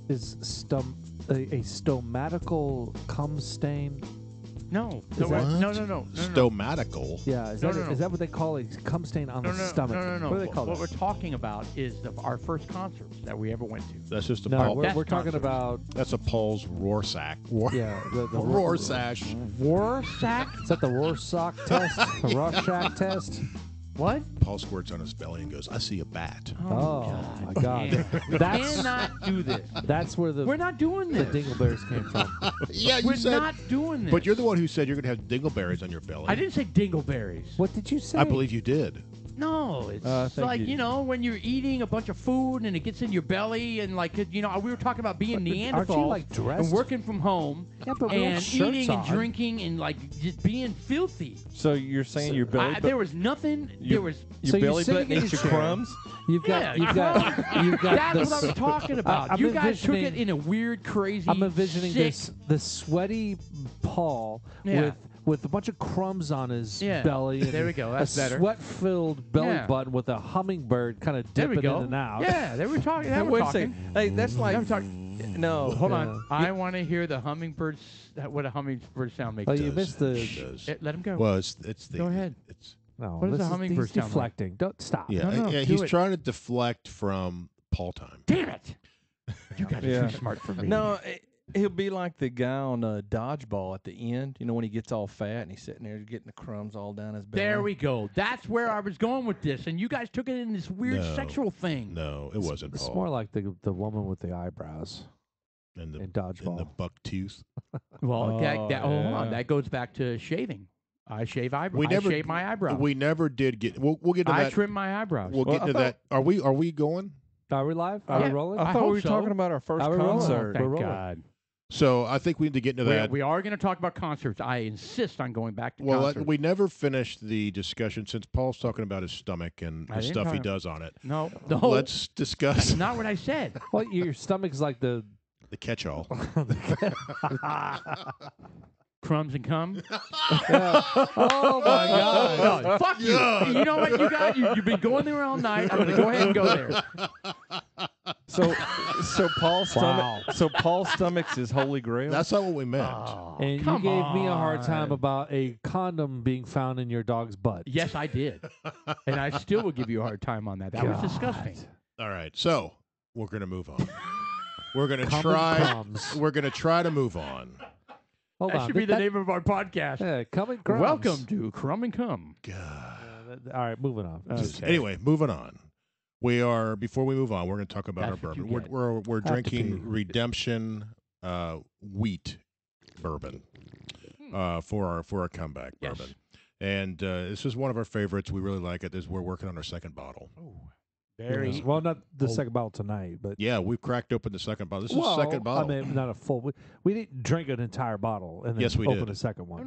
Is a stomatical cum stain? No. Is No, that- no. Stomatical. Yeah, is No, that no, no. is that what they call a cum stain on the stomach? No. What do they call What that? we're talking about is our first concerts that we ever went to. That's just a No, Paul. we're talking concerts. about That's a Paul's Rorschach. yeah the Rorschach. Rorschach? Is that the Rorschach test? The Rorschach test? What? Paul squirts on his belly and goes, "I see a bat." Oh my God! We That's cannot do this. that's where We're not doing the this. dingleberries came from. Yeah, you We're said. not doing this. But you're the one who said you're going to have dingleberries on your belly. I didn't say dingleberries. What did you say? I believe you did. No, it's thank like, you. when you're eating a bunch of food and it gets in your belly and we were talking about being Aren't you, Neanderthals like, dressed? and working from home Yeah, but we have and shirts eating and on. drinking and like just being filthy. So you're saying your belly There was nothing. Your- There was. your So you're belly sitting button in eats your your chair. crumbs? You've got Yeah, the That's what I was talking about. I'm You guys took envisioning- it in a weird, crazy. I'm envisioning sick, the sweaty Paul Yeah. with a bunch of crumbs on his Yeah. belly. And There we go. That's a better. sweat-filled belly Yeah. button with a hummingbird kind of There we dipping go. in and out. Yeah, they were talking. Now, They were wait a talking. second. Hey, that's like... They were talking. No. Hold Yeah. on. I want to hear the hummingbird. What a hummingbird sound makes. Oh, you Does. missed the. It does. Let him go. Well, it's the. Go ahead. It's No, What does this a hummingbird he's sound like? deflecting. Don't stop. yeah. No, yeah. do He's it. trying to deflect from Paul time. Damn it! You guys are Yeah. too smart for me. No, he'll be like the guy on Dodgeball at the end. You know, when he gets all fat and he's sitting there getting the crumbs all down his belly. There we go. That's where I was going with this, and you guys took it in this weird No. sexual thing. No, it wasn't It's Paul. more like the woman with the eyebrows and in and dodgeball. the buck tooth. Well, hold on. yeah. That goes back to shaving. I shave eyebrows. We never- I shave my eyebrows. We never did get. We'll get to I that. trim my eyebrows. We'll Well, get I to thought- that. Are we going? Are we live? Yeah. Are we rolling? I I thought hope we were so. talking about our first Are we rolling? concert. Thank We're rolling. God. So I think we need to get into that. We are going to talk about concerts. I insist on going back to Well, concerts. we never finished the discussion since Paul's talking about his stomach and I the didn't stuff he talk- does on it. no. Let's discuss That's not what I said. Well, your stomach's like the. the catch-all. Crumbs and cum. Oh my God! No, fuck you. You know what, you guys? You've been going there all night. I'm going to go ahead and go there. So Paul's stomach. So Paul's stomach's his holy grail. That's not what we meant. Oh, And you come gave me a hard time on. about a condom being found in your dog's butt. Yes, I did. And I still will give you a hard time on that. That was God. disgusting. All right, so we're gonna move on. We're gonna Cum and try. crumbs. We're gonna try to move on. Hold That on. should be the name of our podcast. Yeah, cum and crumbs. Welcome to Crumb and Cum. God. All right, moving on. Okay. Anyway, moving on. We are before we move on. We're going to talk about That's our what you bourbon. get. We're Have to drinking pee. Redemption wheat bourbon for our comeback Yes. bourbon, and this is one of our favorites. We really like it. We're working on our second bottle. Very. Yes. Well, not the Oh. second bottle tonight, but Yeah, we've cracked open the second bottle. This is well, the second bottle. I mean, not a full. We didn't drink an entire bottle and then Yes, we open did. a second Oh, one.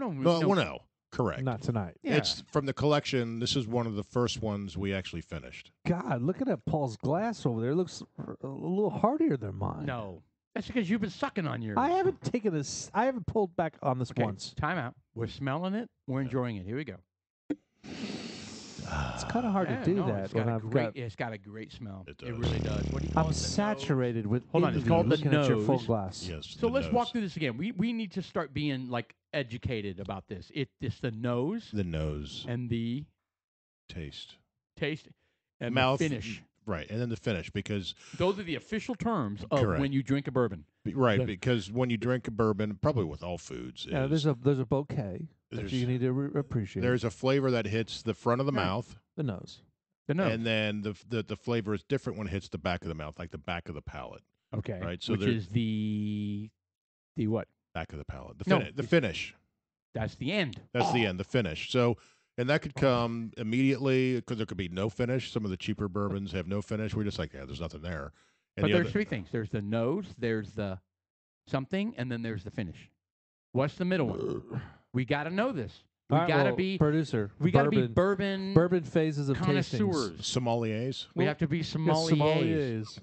no, correct. Not tonight. Yeah. It's from the collection. This is one of the first ones we actually finished. God, look at that Paul's glass over there. It looks a little hardier than mine. No. That's because you've been sucking on yours. I haven't taken this. I haven't pulled back on this Okay, once. time out. We're smelling it. We're enjoying it. Here we go. It's kind of hard Yeah, to do no, that it's when got a I've great, got. It's got a great smell. It does. really does. What do you call I'm it? The saturated with. Hold on, it's envy called the looking at your full nose. glass. Yes. So the let's walk nose. through this again. We need to start being like educated about this. It's the nose The nose, and the taste, taste and mouth, the finish. right, and then the finish because Those are the official terms of Correct. when you drink a bourbon. right The- because when you drink a bourbon, probably with all foods, Yeah, is there's a bouquet that there's- you need to appreciate. there's a flavor that hits the front of the Yeah. mouth, the nose. The nose. and then the flavor is different when it hits the back of the mouth, like the back of the palate, Okay. right, so which there- is the what? back of the palate, No, the it's- finish. That's the end. That's the end, the finish. So, and that could come immediately because there could be no finish. Some of the cheaper bourbons have no finish. We're just like, yeah, there's nothing there. And But the there's other- three things. There's the nose, there's the something, and then there's the finish. What's the middle one? We got to know this. We All right, got to well, be producer. we got to be bourbon. bourbon Bourbon phases of tastings. connoisseurs. sommeliers. We have to be Yes, sommeliers.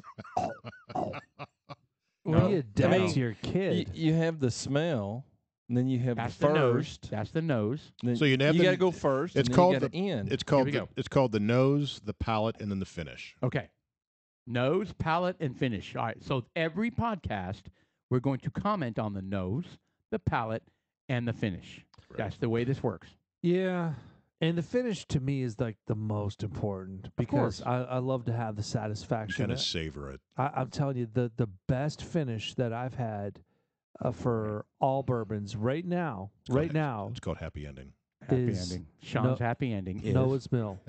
Well, be a dad I mean, to your kid. You have the smell, and then you have That's the the nose. first. That's the nose. Then So you have the- got to go first. it's and called then you got to end. It's called we go. it's called the nose, the palate, and then the finish. Okay. Nose, palate, and finish. All right. So every podcast, we're going to comment on the nose, the palate, and the finish. Right. That's the way this works. Yeah. And the finish to me is like the most important because course. I love to have the You satisfaction. kind of savor it. I'm telling you, the best finish that I've had for all bourbons right now, It's called happy ending. Happy is ending. Sean's happy ending is Noah's Mill.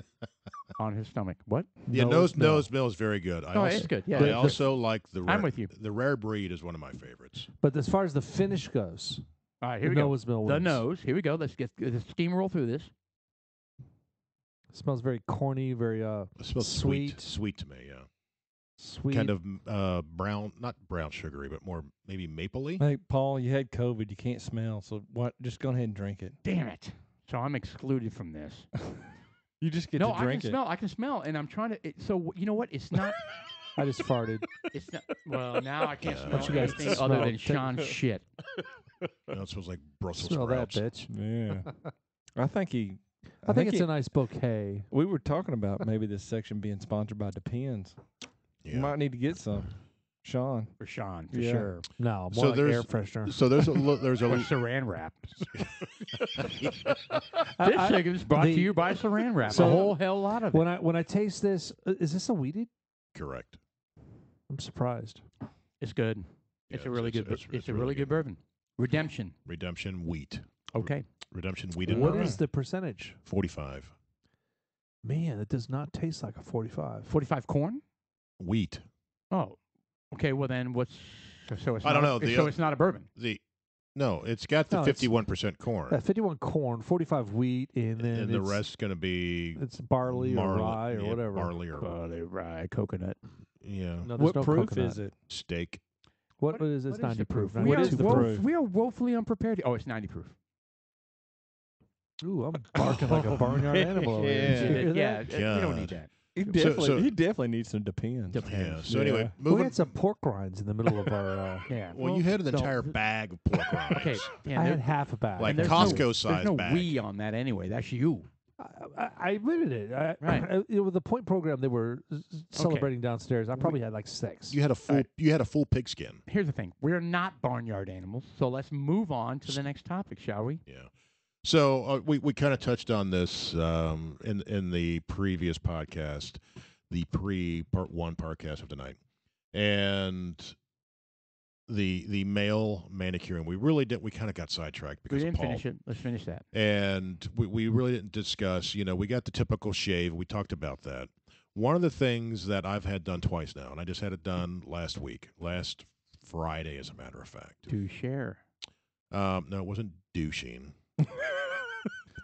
on his stomach. What? Yeah, Noah's Mill. Noah's Mill is very good. Oh, it's good. Yeah. I also like the. I'm with you. The rare breed is one of my favorites. But as far as the finish goes, All right, here the we go. Noah's Mill The wins. nose. Here we go. Let's steamroll through this. It smells very corny, very It smells Sweet. sweet to me. Yeah, sweet. kind of brown, not brown sugary, but more maybe mapley. Hey, Paul, you had COVID. You can't smell. So what? Just go ahead and drink it. Damn it. So I'm excluded from this. You just get No, to I drink can it. smell. I can smell, and I'm trying to. So you know what? It's not. I just farted. It's not. Well, now I can't Yeah. smell What you guys anything smell? other than Take- Sean's shit. No, it smells like Brussels Smell that, sprouts. bitch. Yeah. I think he. I think it's he- a nice bouquet. We were talking about maybe this section being sponsored by Depends. You Yeah. might need to get some, Sean. For Sean, for Yeah. sure. No, more So like air there's- freshener. So there's there's Or a saran wrap. I- This segment is brought to the- you by saran wrap. So a whole hell lot of it. when I taste this, is this a weeded? correct. I'm surprised. It's good. Yeah, It's a really good. It's it's a really good bourbon. Redemption. Redemption wheat. Okay. Redemption wheated What bourbon. is the percentage? 45 Man, it does not taste like a 45. 45 corn. wheat. Oh. Okay. Well, then what's? So it's. I don't not- know. So it's not a bourbon. No, it's got the No, it's- 51% corn, 51 corn, 45 wheat, and then and the it's- rest's going to be it's barley or rye or yeah, whatever. barley or Barley, rye, coconut. yeah, No, there's What no proof coconut. is it? steak. What is it? It's 90 the proof. We What are, is the proof? we are woefully unprepared. Oh, it's 90 proof. Ooh, I'm barking like a barnyard animal over here. Did you hear Yeah. that? You don't God. need that. He So- definitely needs some Depends. Yeah. So Yeah. anyway, We moving. had some pork rinds in the middle of our. Yeah. Well, you had an no, entire bag of pork rinds. Okay. Yeah, I there- had half a bag. Like and there's Costco no, size There's no bag. we on that anyway. That's you. I admitted it. Right. With the point program they were celebrating downstairs, I probably had like 6. You had a full. Right. You had a full pigskin. Here's the thing. We're not barnyard animals. So let's move on to the next topic, shall we? Yeah. So we kind of touched on this in the previous podcast, the part 1 podcast of the night, and the male manicuring. We really didn't. We kind of got sidetracked We because didn't of Paul. finish it. Let's finish that. And we really didn't discuss, we got the typical shave. We talked about that. One of the things that I've had done twice now, and I just had it done last Friday, as a matter of fact. To share. No, it wasn't douching.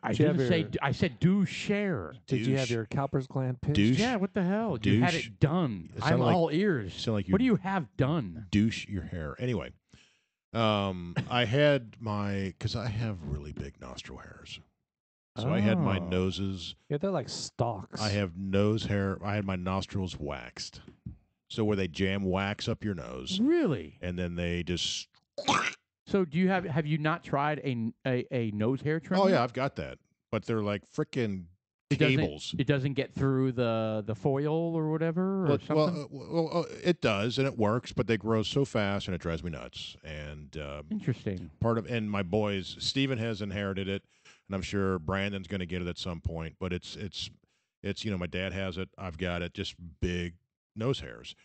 I Did you have didn't say. your- I said do share. Did you have Douche. your Cowper's gland pinched? Douche. Yeah. What the hell? You had Douche. it done. It I'm sounded like- all ears. Sound like What do you have done? douche your hair. Anyway, I had because I have really big nostril hairs. So I had my Oh. noses. Yeah, they're like stalks. I have nose hair. I had my nostrils waxed. So where they jam wax up your nose, Really? and then they just. So do you have you not tried a nose hair trimmer? Oh yeah, I've got that. But they're like freaking It doesn't- cables. It doesn't get through the foil or whatever or something. It does, and it works, but they grow so fast, and it drives me nuts. And Interesting. and my boys, Steven has inherited it, and I'm sure Brandon's going to get it at some point. But it's my dad has it, I've got it, just big nose hairs,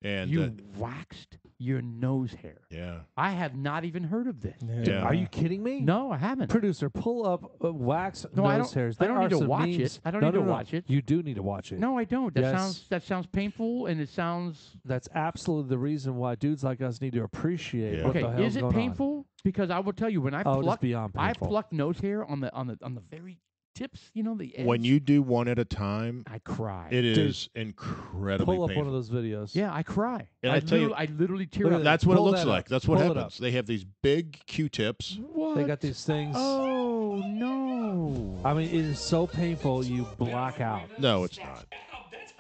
and You waxed your nose hair. yeah, I have not even heard of this. Yeah. Are you kidding me? No, I haven't. Producer, pull up wax No, I nose don't- hairs. I There don't need are to some watch memes- it. I don't No, need no, to no. watch it. You do need to watch it. No, I don't. Yes. That sounds painful, and it sounds. That's absolutely the reason why dudes like us need to appreciate Yeah. what Okay, the hell's is it going painful? Because I will tell you, when I on. Oh, just pluck, beyond I painful. pluck nose hair on the very tips. The edge. when you do one at a time, I cry. it Dude, is incredibly Pull up painful. one of those videos. Yeah, I cry. And I tell you- I literally tear Look at up. that. That's what it Pull looks that like. up. That's what Pull it happens. They have these big Q-tips. What? They got these things. Oh no! I mean, it is so painful you black out. No, it's not.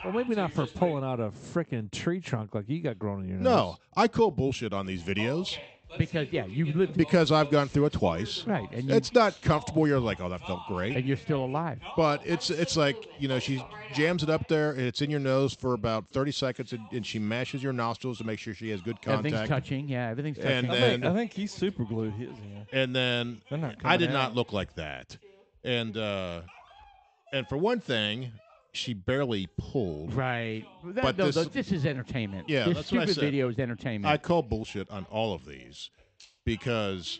Well, maybe not for pulling out a freaking tree trunk like you got growing in your nose. No, I call bullshit on these videos. Because you lived because I've gone through it twice. right, and It's not comfortable. You're like, oh, that felt great. and you're still alive. But it's like, she jams it up there, and it's in your nose for about 30 seconds, and she mashes your nostrils to make sure she has good Everything's contact. touching. Yeah, everything's touching. And I then, think he's super glued his in. and then They're not I coming did out. not look like that. And for one thing, she barely pulled. Right. But this is entertainment. Yeah, this that's what I stupid said. video is entertainment. I call bullshit on all of these because,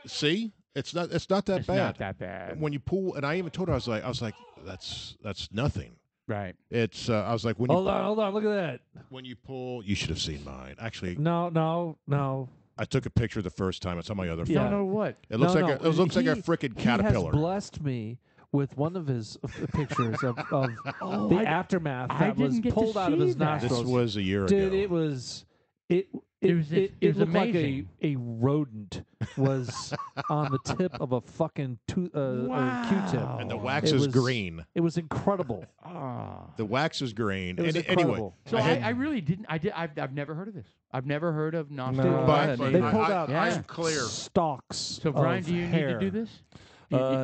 see, it's not that it's bad. not that bad. When you pull, and I even told her, I was like, that's nothing. Right. It's I was like, Hold on, look at that. when you pull, you should have seen mine. Actually, No. I took a picture the first time. It's on my other phone. Yeah. No, what? It looks No, like no, it looks like a he- freaking He caterpillar. has blessed me with one of his pictures of the aftermath I that was didn't get to pulled out of see his that. This nostrils. was a year Dude, ago. it was It was looked like amazing. a rodent was on the tip of a fucking Q-tip. Wow. And the wax It is was- green. It was incredible. Ah. The wax is green. It was Anyway, incredible. So I had- I really didn't. I've never heard of this. I've never heard of nostril. No, I but, hadn't but They either. pulled out Yeah. I'm clear. stalks. So Brian, of do you hair. need to do this?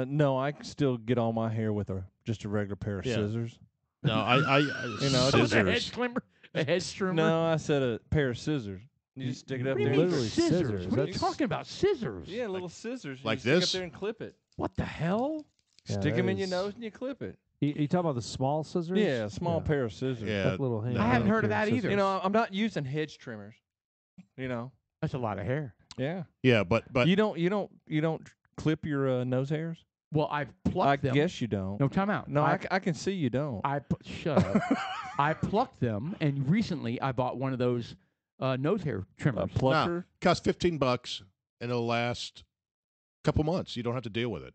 No, I can still get all my hair with just a regular pair of Yeah. scissors. No, I You know, a head scissors. trimmer. A head trimmer. No, I said a pair of scissors. You just stick it up What do you there. mean Literally scissors. What are you That's- talking about? Scissors. Yeah, little scissors. You Like just stick this? up there and clip it. What the hell? Yeah, Stick that them in your is- nose and you clip it. You talking about the small scissors? Yeah, a small Yeah. pair of scissors. Yeah. Like little hand I haven't heard of manicure that scissors. either. You know, I'm not using hedge trimmers. You know. That's a lot of hair. Yeah. Yeah, but You don't clip your nose hairs? Well, I've plucked I them. guess you don't. No, time out. No, I can see you don't. Shut up. I plucked them, and recently I bought one of those nose hair A trimmers. plucker. cost $15 and it'll last a couple months. You don't have to deal with it.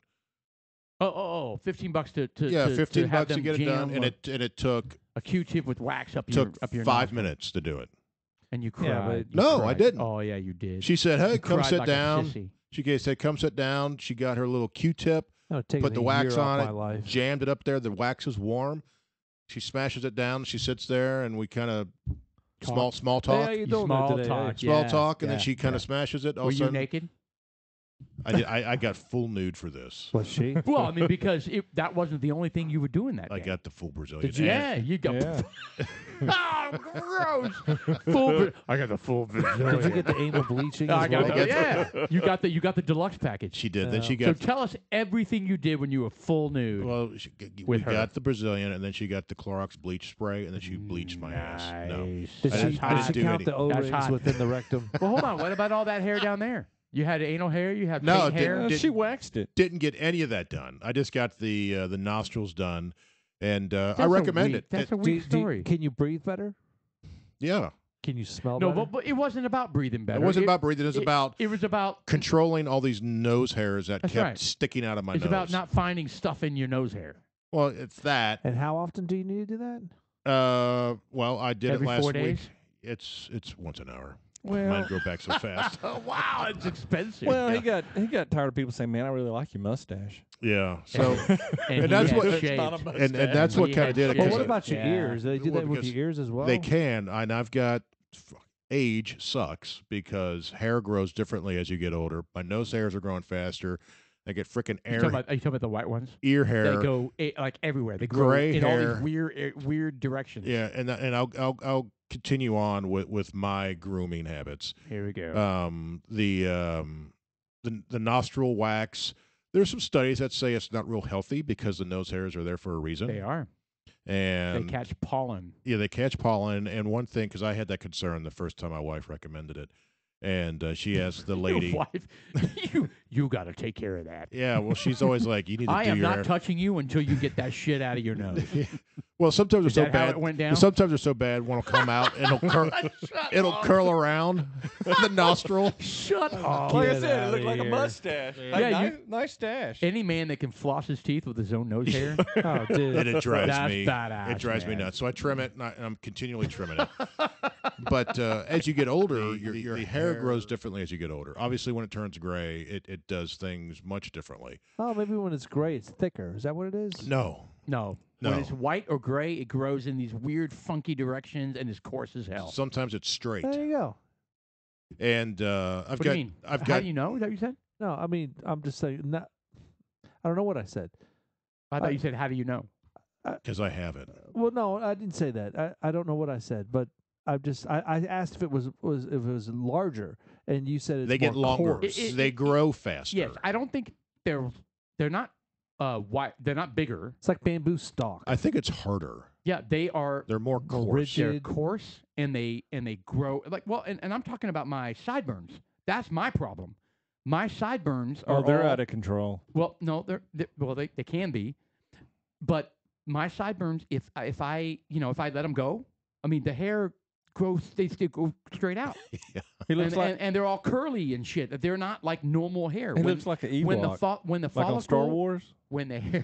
$15 to Yeah, to 15 have bucks to them get it done, jam and it took a Q-tip with wax up took your 5 nostril. minutes to do it. And you cried. Yeah, but- You No, I cried. didn't. Oh yeah, you did. She said, "Hey, You come cried sit like a down." sissy. She said, "Come sit down." She got her little Q-tip, That would take put me the a wax year off on my it, life. jammed it up there. The wax is warm. She smashes it down. She sits there, and we kind of small Hey, talk, how you doing Small today? talk. small Yeah, talk, and then yeah, she kind yeah. of smashes it. All Were of a you sudden, naked? I got full nude for this. Was she? Well, I mean, because that wasn't the only thing you were doing that I day. got the full Brazilian. Did you- Yeah, you got. Yeah. Oh, gross! I got the full Brazilian. Did you get the anal bleaching I as got well? the, yeah. You got the deluxe package. She did. Then Yeah. she So got. tell us everything you did when you were full nude. Well, we With her. got the Brazilian, and then she got the Clorox bleach spray, and then she bleached my ass. No, Nice. Did I she, didn't- I did didn't she do count any- the That's O-rings hot. within the rectum? Well, hold on. What about all that hair down there? You had anal hair. You have No, taint it hair. didn't- She waxed it. didn't get any of that done. I just got the nostrils done, and That's I a recommend weak- it. That's a Do weak you- story. can you breathe better? Yeah, Can you smell No, better? but it wasn't about breathing better. it wasn't about breathing. It was about It was about. controlling all these nose hairs that That's kept right. sticking out of my It's nose. about not finding stuff in your nose hair. Well, it's that. And how often do you need to do that? Well, I did Every it last 4 week. days. It's once an hour. Well, Mine grow back so fast. Oh wow, it's expensive. well, he got tired of people saying, "Man, I really like your mustache." Yeah. So and and that's he what- had It's shaved. not a and that's what He kind of had did it. Well, shaved. what 'cause about your Yeah. ears? Do they do Well, that with because your ears as well? they can, and I've got age sucks because hair grows differently as you get older. My nose hairs are growing faster. I get freaking Are you talking about the white ones? ear hair. They go like everywhere. They grow Gray in all hair. these weird directions. Yeah, and I'll continue on with my grooming habits. Here we go. The nostril wax. There's some studies that say it's not real healthy because the nose hairs are there for a reason. They are. And They catch pollen. yeah, they catch pollen. And one thing, because I had that concern the first time my wife recommended it, and she asked the lady. Your wife, you got to take care of that. Yeah, well, she's always like, you need to I do am your not touching you until you get that shit out of your nose. Well, sometimes Is they're so that how bad. it went down? Sometimes they're so bad, one will come out and it'll curl around the nostril. Shut up. Like I Get said, it outta looked like a here. mustache. Yeah, Nice stash. Any man that can floss his teeth with his own nose hair. Oh, dude. And it drives That's me. badass, It drives me man. nuts. So I trim it, and I'm continually trimming it. But as you get older, your hair grows differently as you get older. Obviously, when it turns gray, it does things much differently. Oh, maybe when it's gray, it's thicker. Is that what it is? No, No. No. When it's white or gray, it grows in these weird, funky directions and is coarse as hell. sometimes it's straight. There you go. And I've What got do you mean? I've How got do you know? Is that what you said? No, I mean, I'm just saying. Not, I don't know what I said. I thought you said, how do you know? because I have it. Well, no, I didn't say that. I don't know what I said, but I asked if it was if it was larger, and you said it's They get more longer. coarse. They grow faster. Yes, I don't think they're not wide. They're not bigger. It's like bamboo stalk. I think it's harder. Yeah, they are. They're more More coarse. They're rigid. coarse and they grow like and I'm talking about my sideburns. That's my problem. My sideburns are they're all, out of control. well, no, they can be, but my sideburns, if I let them go, I mean the hair grows, they still go straight out, He looks and they're all curly and shit. They're not like normal hair. he looks like an Ewok. when the like follicle, on Star Wars. when the hair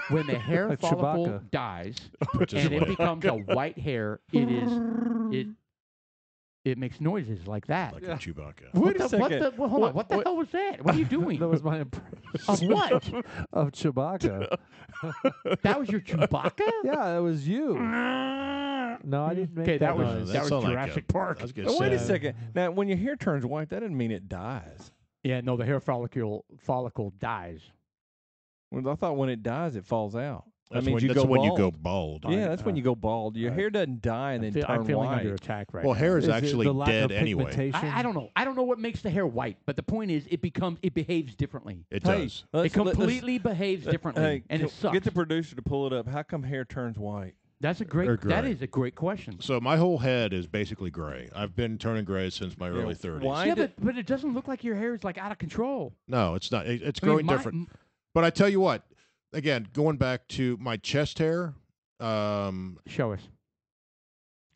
when the hair Like follicle Chewbacca. dies Put it this and it way. becomes a white hair, it makes noises like that. Like a Chewbacca. What Wait a the, what second. the, well, hold on. What the hell was that? What are you doing? That was my impression Of what? of Chewbacca. That was your Chewbacca? Yeah, that was you. No, I didn't make Okay, that was noise. That sounded like Jurassic a- Park. I was gonna Oh, wait a say. second. Now, when your hair turns white, that doesn't mean it dies. Yeah, no, the hair follicle dies. Well, I thought when it dies, it falls out. That's that means when, you that's go when bald. you go bald. Yeah, that's when you go bald. Your hair doesn't die and then turn I'm feeling white. under attack right Well, now. hair is Is it actually the lack dead of anyway. pigmentation? I don't know. I don't know what makes the hair white, but the point is, it behaves differently. It Hey, does. It completely behaves differently, Hey, and it sucks. get the producer to pull it up. How come hair turns white? That's a They're great. That gray. is a great question. So my whole head is basically gray. I've been turning gray since my early 30s. why Yeah, did- but it doesn't look like your hair is like out of control. No, it's not. It's I mean, growing different. But I tell you what, again, going back to my chest hair, Show us.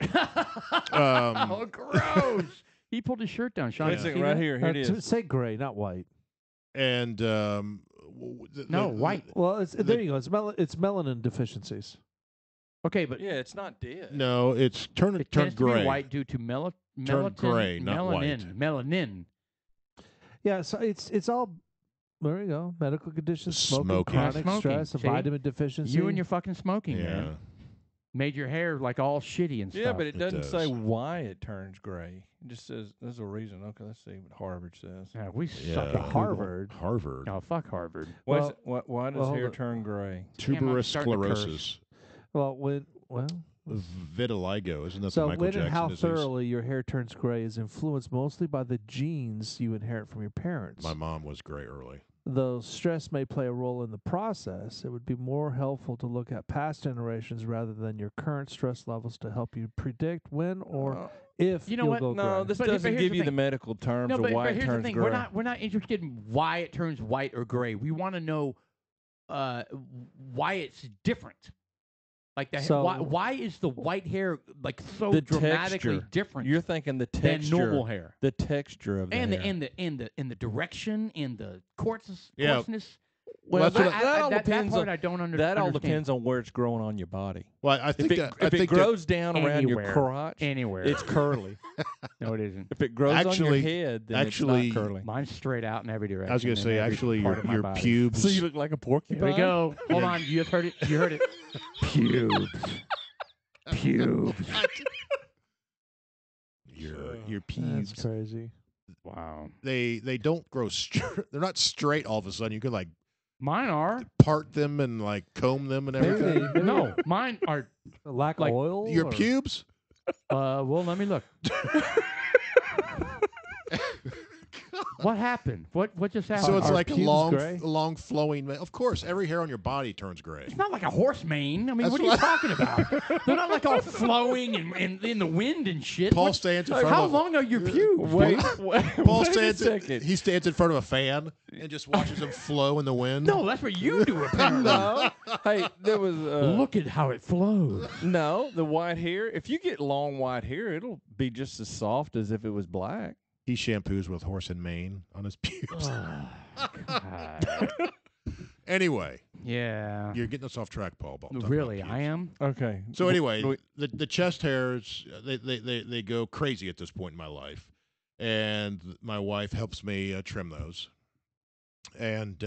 Um, Oh, gross! He pulled his shirt down, Sean. Wait a you second, see right that? here. Here it is. Say gray, not white. and No, white. Well, there you go. It's melanin deficiencies. Okay, but Yeah, it's not dead. No, it's it turned tends to gray. be white due to Turned melatonin. gray, not melanin. white. Melanin. Yeah, so it's all. There you go. Medical conditions, smoking, Smoking. chronic Smoking, stress, a see? vitamin deficiency. You and your fucking smoking, Yeah. man, made your hair like all shitty and stuff. Yeah, but it It doesn't say does. why it turns gray. It just says there's a reason. Okay, let's see what Harvard says. Yeah, we Yeah. suck at Google. Harvard. Harvard. Oh, fuck Harvard. Well- Why does well, hair hold it. turn gray? Damn, I'm Tuberous starting to curse. sclerosis. Well, Vitiligo. Isn't that so the Michael when Jackson and how disease? thoroughly your hair turns gray is influenced mostly by the genes you inherit from your parents. My mom was gray early. Though stress may play a role in the process, it would be more helpful to look at past generations rather than your current stress levels to help you predict when or if You know you'll what? go No, gray. this But doesn't here's give the you the thing. medical terms No, of but why it here's the turns thing: gray. we're not interested in why it turns white or gray. We want to know why it's different. Like So- why is the white hair like so The dramatically texture. different You're thinking the than texture, normal hair? the texture of the And hair. the direction and the coarseness. Yeah. coarseness. Well, that's what that all depends part on I don't understand. that all depends on where it's growing on your body. Well, I think If it, that I if it think grows down around your Anywhere. crotch, anywhere. it's curly. No, it isn't. If it grows on Actually- your head, then actually- it's not curly. Mine's straight out in every direction. I was going to in say every actually part of my your body. pubes. So you look like a porcupine. Here we go. Hold on. You just heard it. You heard it. Pubes. Pubes. your That's pubes. crazy. Wow. They don't grow straight. They're not straight all of a sudden. You can like Mine are. part them and like comb them and everything. Maybe. No, mine are. A lack Like, of oil. Your or- pubes? Well, let me look. What happened? What just happened? So it's Are like pubes long, gray? long flowing. Of course, every hair on your body turns gray. It's not like a horse mane. I mean, That's what are you what- talking about? They're not like all flowing and in the wind and shit. Paul What- stands in front how of. long are your pubes? Wait, dude? wait, Paul wait a stands. second. He stands in front of a fan and just watches them flow in the wind. No, that's what you do apparently. No. Hey, there was Look at how it flows. no the white hair. If you get long white hair, it'll be just as soft as if it was black. He shampoos with horse and mane on his pubes. God. Anyway, Yeah. you're getting us off track, Paul. about talking about Really, pubes. I am. Okay. So anyway, Wait, the chest hairs they go crazy at this point in my life, and my wife helps me trim those. And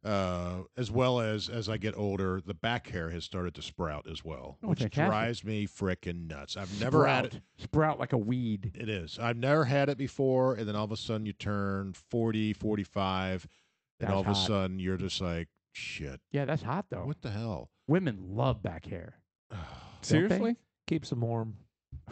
as well as I get older, the back hair has started to sprout as well, Oh, which fantastic. drives me frickin' nuts. I've never had it. Sprout like a weed. It is. I've never had it before, and then all of a sudden you turn 40, 45, and That's all of a hot. sudden you're just like, shit, Yeah, that's hot though. what the hell? Women love back hair. Seriously? Keeps them warm.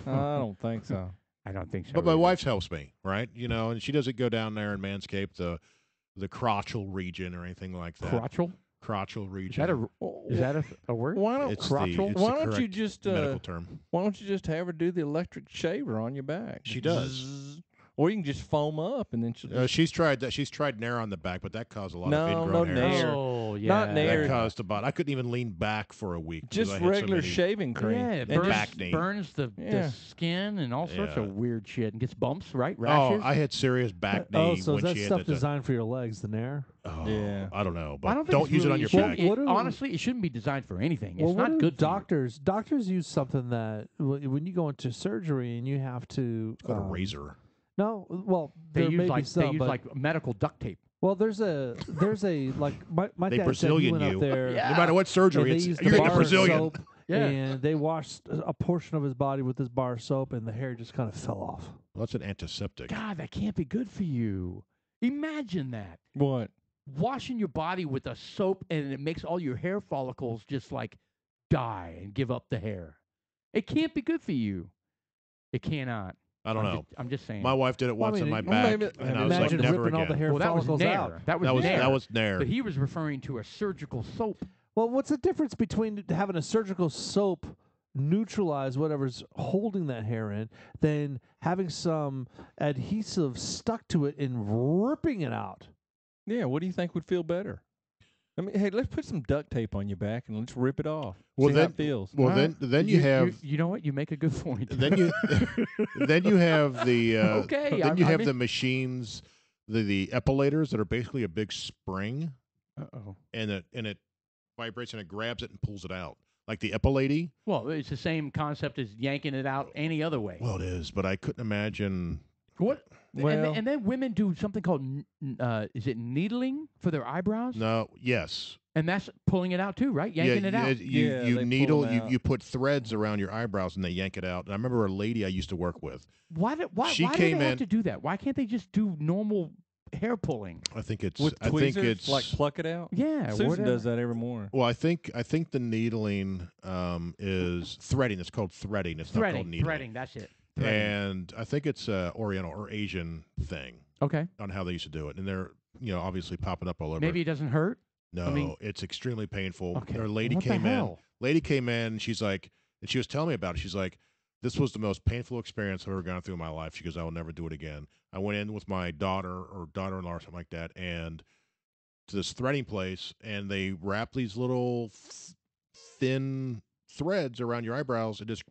I don't think so. I don't think so. But my either. wife helps me, right? And she doesn't go down there and manscape the crotchal region or anything like that. Crotchal? Crotchal Is region. that a word? Why don't It's crotchal? it's Why the don't you correct just medical term? why don't you just have her do the electric shaver on your back? She does. Zzz. Or you can just foam up and then she'll just She's tried that. She's tried Nair on the back, but that caused a lot No, of ingrown no hairs. Nair. Oh, yeah. Not Nair. That caused a lot. I couldn't even lean back for a week. because just I had so regular many- shaving cream. Yeah, it And burns, back knee. burns the Yeah. skin and all sorts Yeah. of weird shit and gets bumps, right? Oh, Rashes. I had serious back knee Oh, so when is that she had stuff that done. designed for your legs, the Nair? Oh, Yeah. I don't know, I but don't, think don't it's use it really- on your shouldn't- back. it- What do- honestly, it shouldn't be designed for anything. Well, It's what not do good for you. doctors use something that when you go into surgery and you have to It's called a razor. No, well, They there may use be like some, but like medical duct tape. well, there's a like my They dad said he Brazilian went you. up there. Yeah. No matter what And surgery, they it's used you're the getting a bar Brazilian. soap, Yeah. and they washed a portion of his body with this bar soap, and the hair just kind of fell off. Well, that's an antiseptic. God, that can't be good for you. Imagine that. What? Washing your body with a soap and it makes all your hair follicles just like die and give up the hair. It can't be good for you. It cannot. I don't know. I'm just saying. My wife did it Well, I once mean, on my it- back, maybe- and I was like, Imagine never ripping all again. the hair well, that was follicles Nair. out. That was Nair. That was Nair. But he was referring to a surgical soap. Well, what's the difference between having a surgical soap neutralize whatever's holding that hair in than having some adhesive stuck to it and ripping it out? Yeah, what do you think would feel better? I mean, hey, let's put some duct tape on your back and let's rip it off. Well, See how then- it feels. Well, Well, then you have You know what? You make a good point. then you then you have the Okay, then you I'm have in- the machines, the epilators that are basically a big spring, Uh-oh. and it vibrates and it grabs it and pulls it out like the epilady. Well, it's the same concept as yanking it out any other way. Well, it is, but I couldn't imagine. What? Well- and then women do something called is it needling for their eyebrows? No, yes, And that's pulling it out too, right? Yanking it out. You Yeah, they you pull needle them out. you put threads around your eyebrows and they yank it out. And I remember a lady I used to work with. Why do She why do came they have in- to do that? Why can't they just do normal hair pulling? I think it's With I tweezers, think it's like pluck it out. Yeah, Susan whatever. does that every morning. well, I think the needling is threading. It's called threading. It's not called Threading, needling. threading. That's it. Threading. And I think it's a Oriental or Asian thing Okay. on how they used to do it. And they're obviously popping up all over. Maybe it doesn't hurt. no, mean- it's extremely painful. Okay. Their lady What the came in. hell? Lady came in. And she's like, and she was telling me about it. She's like, this was the most painful experience I've ever gone through in my life. She goes, I will never do it again. I went in with my daughter or daughter-in-law or something like that, and to this threading place, and they wrap these little thin threads around your eyebrows and just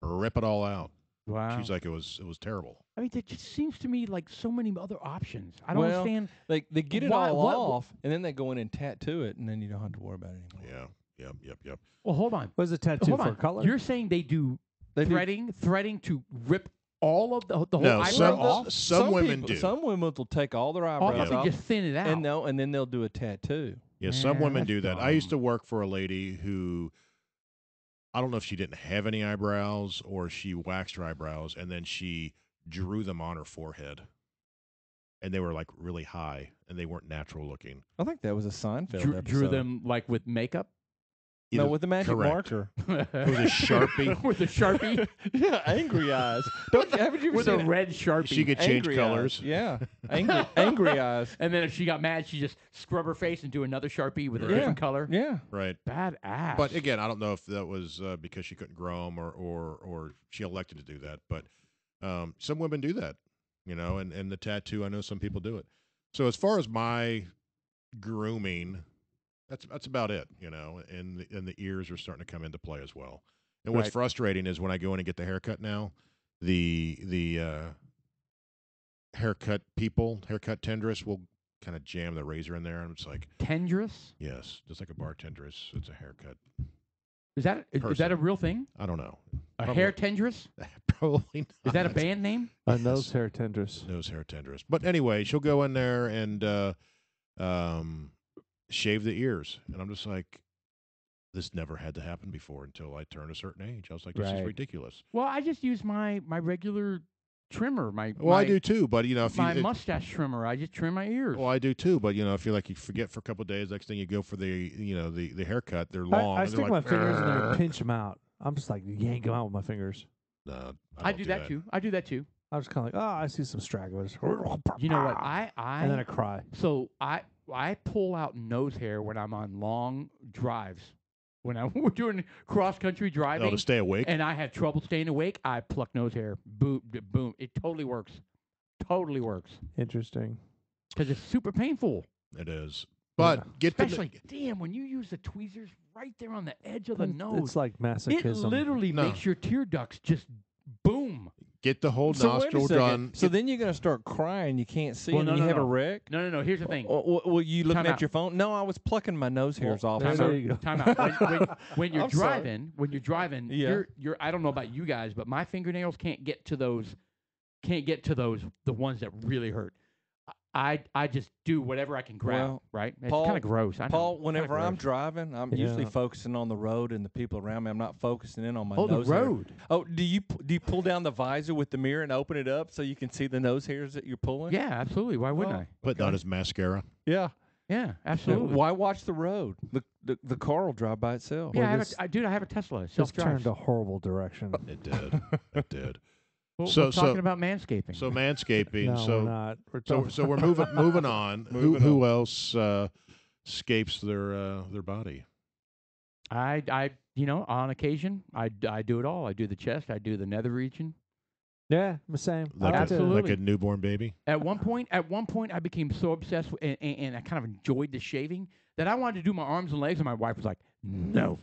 rip it all out. Wow. She's like, it was terrible. I mean, it just seems to me like so many other options. I don't Well, understand. They get it Why- all what- off, and then they go in and tattoo it, and then you don't have to worry about it anymore. Yeah. Yep. Well, hold on. Was it tattoo Hold for on. color? You're saying they do They do- threading to rip all of the whole No, eyebrow some- off? some women people, do. Some women will take all their Oh, I eyebrows thought off, they just thin it out. and then they'll do a tattoo. Yeah, some Man, women that's do that. I used to dumb. work for a lady who, I don't know if she didn't have any eyebrows or she waxed her eyebrows and then she drew them on her forehead. And they were like really high and they weren't natural looking. I think that was a Seinfeld drew episode. them like with makeup. No, Either- with the magic correct. marker. With a Sharpie. with a Sharpie. Yeah, angry eyes. Haven't you ever with a seen red Sharpie. She could change angry colors. Eyes. Yeah, angry eyes. and then if she got mad, she just scrub her face and do another Sharpie with a Right. different color. Yeah, Right. Bad ass. But again, I don't know if that was because she couldn't grow them or she elected to do that. But some women do that, and the tattoo, I know some people do it. So as far as my grooming, that's about it, and the ears are starting to come into play as well. And what's Right. frustrating is when I go in and get the haircut now, the haircut tendress will kind of jam the razor in there, and it's like, Tendrous? yes, just like a bartendress, it's a haircut. Is that a Person. real thing? I don't know. A Probably- hair tendress? Probably not. Is that a band name? A nose hair tendress. Nose hair tendress. But anyway, she'll go in there and shave the ears, and I'm just like, this never had to happen before until I turned a certain age. I was like, this is Right. ridiculous. Well, I just use my regular trimmer. Well, I do too, but if my you mustache trimmer. I just trim my ears. well, I do too, but if you forget for a couple of days, next thing you go for the the haircut, they're long. I and they're stick like, my fingers in there "Argh." and pinch them out. I'm just like yank them out with my fingers. No, I don't do that too. I do that too. I was kind of like, oh, I see some stragglers. You know what? And then I cry. So I pull out nose hair when I'm on long drives. When we're doing cross country driving, to stay awake. and I have trouble staying awake, I pluck nose hair. Boom, boom. It totally works. Totally works. Interesting. Because it's super painful. It is, but get Especially, damn, when you use the tweezers right there on the edge of the nose. It's like It masochism. literally No. makes your tear ducts just boom. get the whole So wait a nostril second. done. So then you're going to start crying. You can't see Well, it, no, and you no, have no. a wreck. No. Here's the thing. Well, you looking Time at out. your phone? No, I was plucking my nose hairs off. there Time you go. out. Time out. When you're I'm sorry. driving, Yeah. you're. I don't know about you guys, but my fingernails can't get to those. The ones that really hurt. I just do whatever I can grab. Well, right? It's Paul- kind of gross. I know. Paul, It's kinda whenever I'm gross. driving, I'm Yeah. usually focusing on the road and the people around me. I'm not focusing in on my the nose hair. road. Oh, do you pull down the visor with the mirror and open it up so you can see the nose hairs that you're pulling? Yeah, absolutely. Why wouldn't Well, I? Putting on his mascara. Yeah. Yeah, absolutely. Why watch the road? The car will drive by itself. Yeah, Well, I have a Tesla. This Self-drive. turned a horrible direction. It did. It did. We're so- talking about manscaping. So manscaping. No, so we're not. We're so talking- so we're moving on. Who else scapes their body? I on occasion I do it all. I do the chest. I do the nether region. yeah, the same. Like I a, like to- Absolutely. like a newborn baby. At one point, I became so obsessed with, and I kind of enjoyed the shaving that I wanted to do my arms and legs, and my wife was like, "No,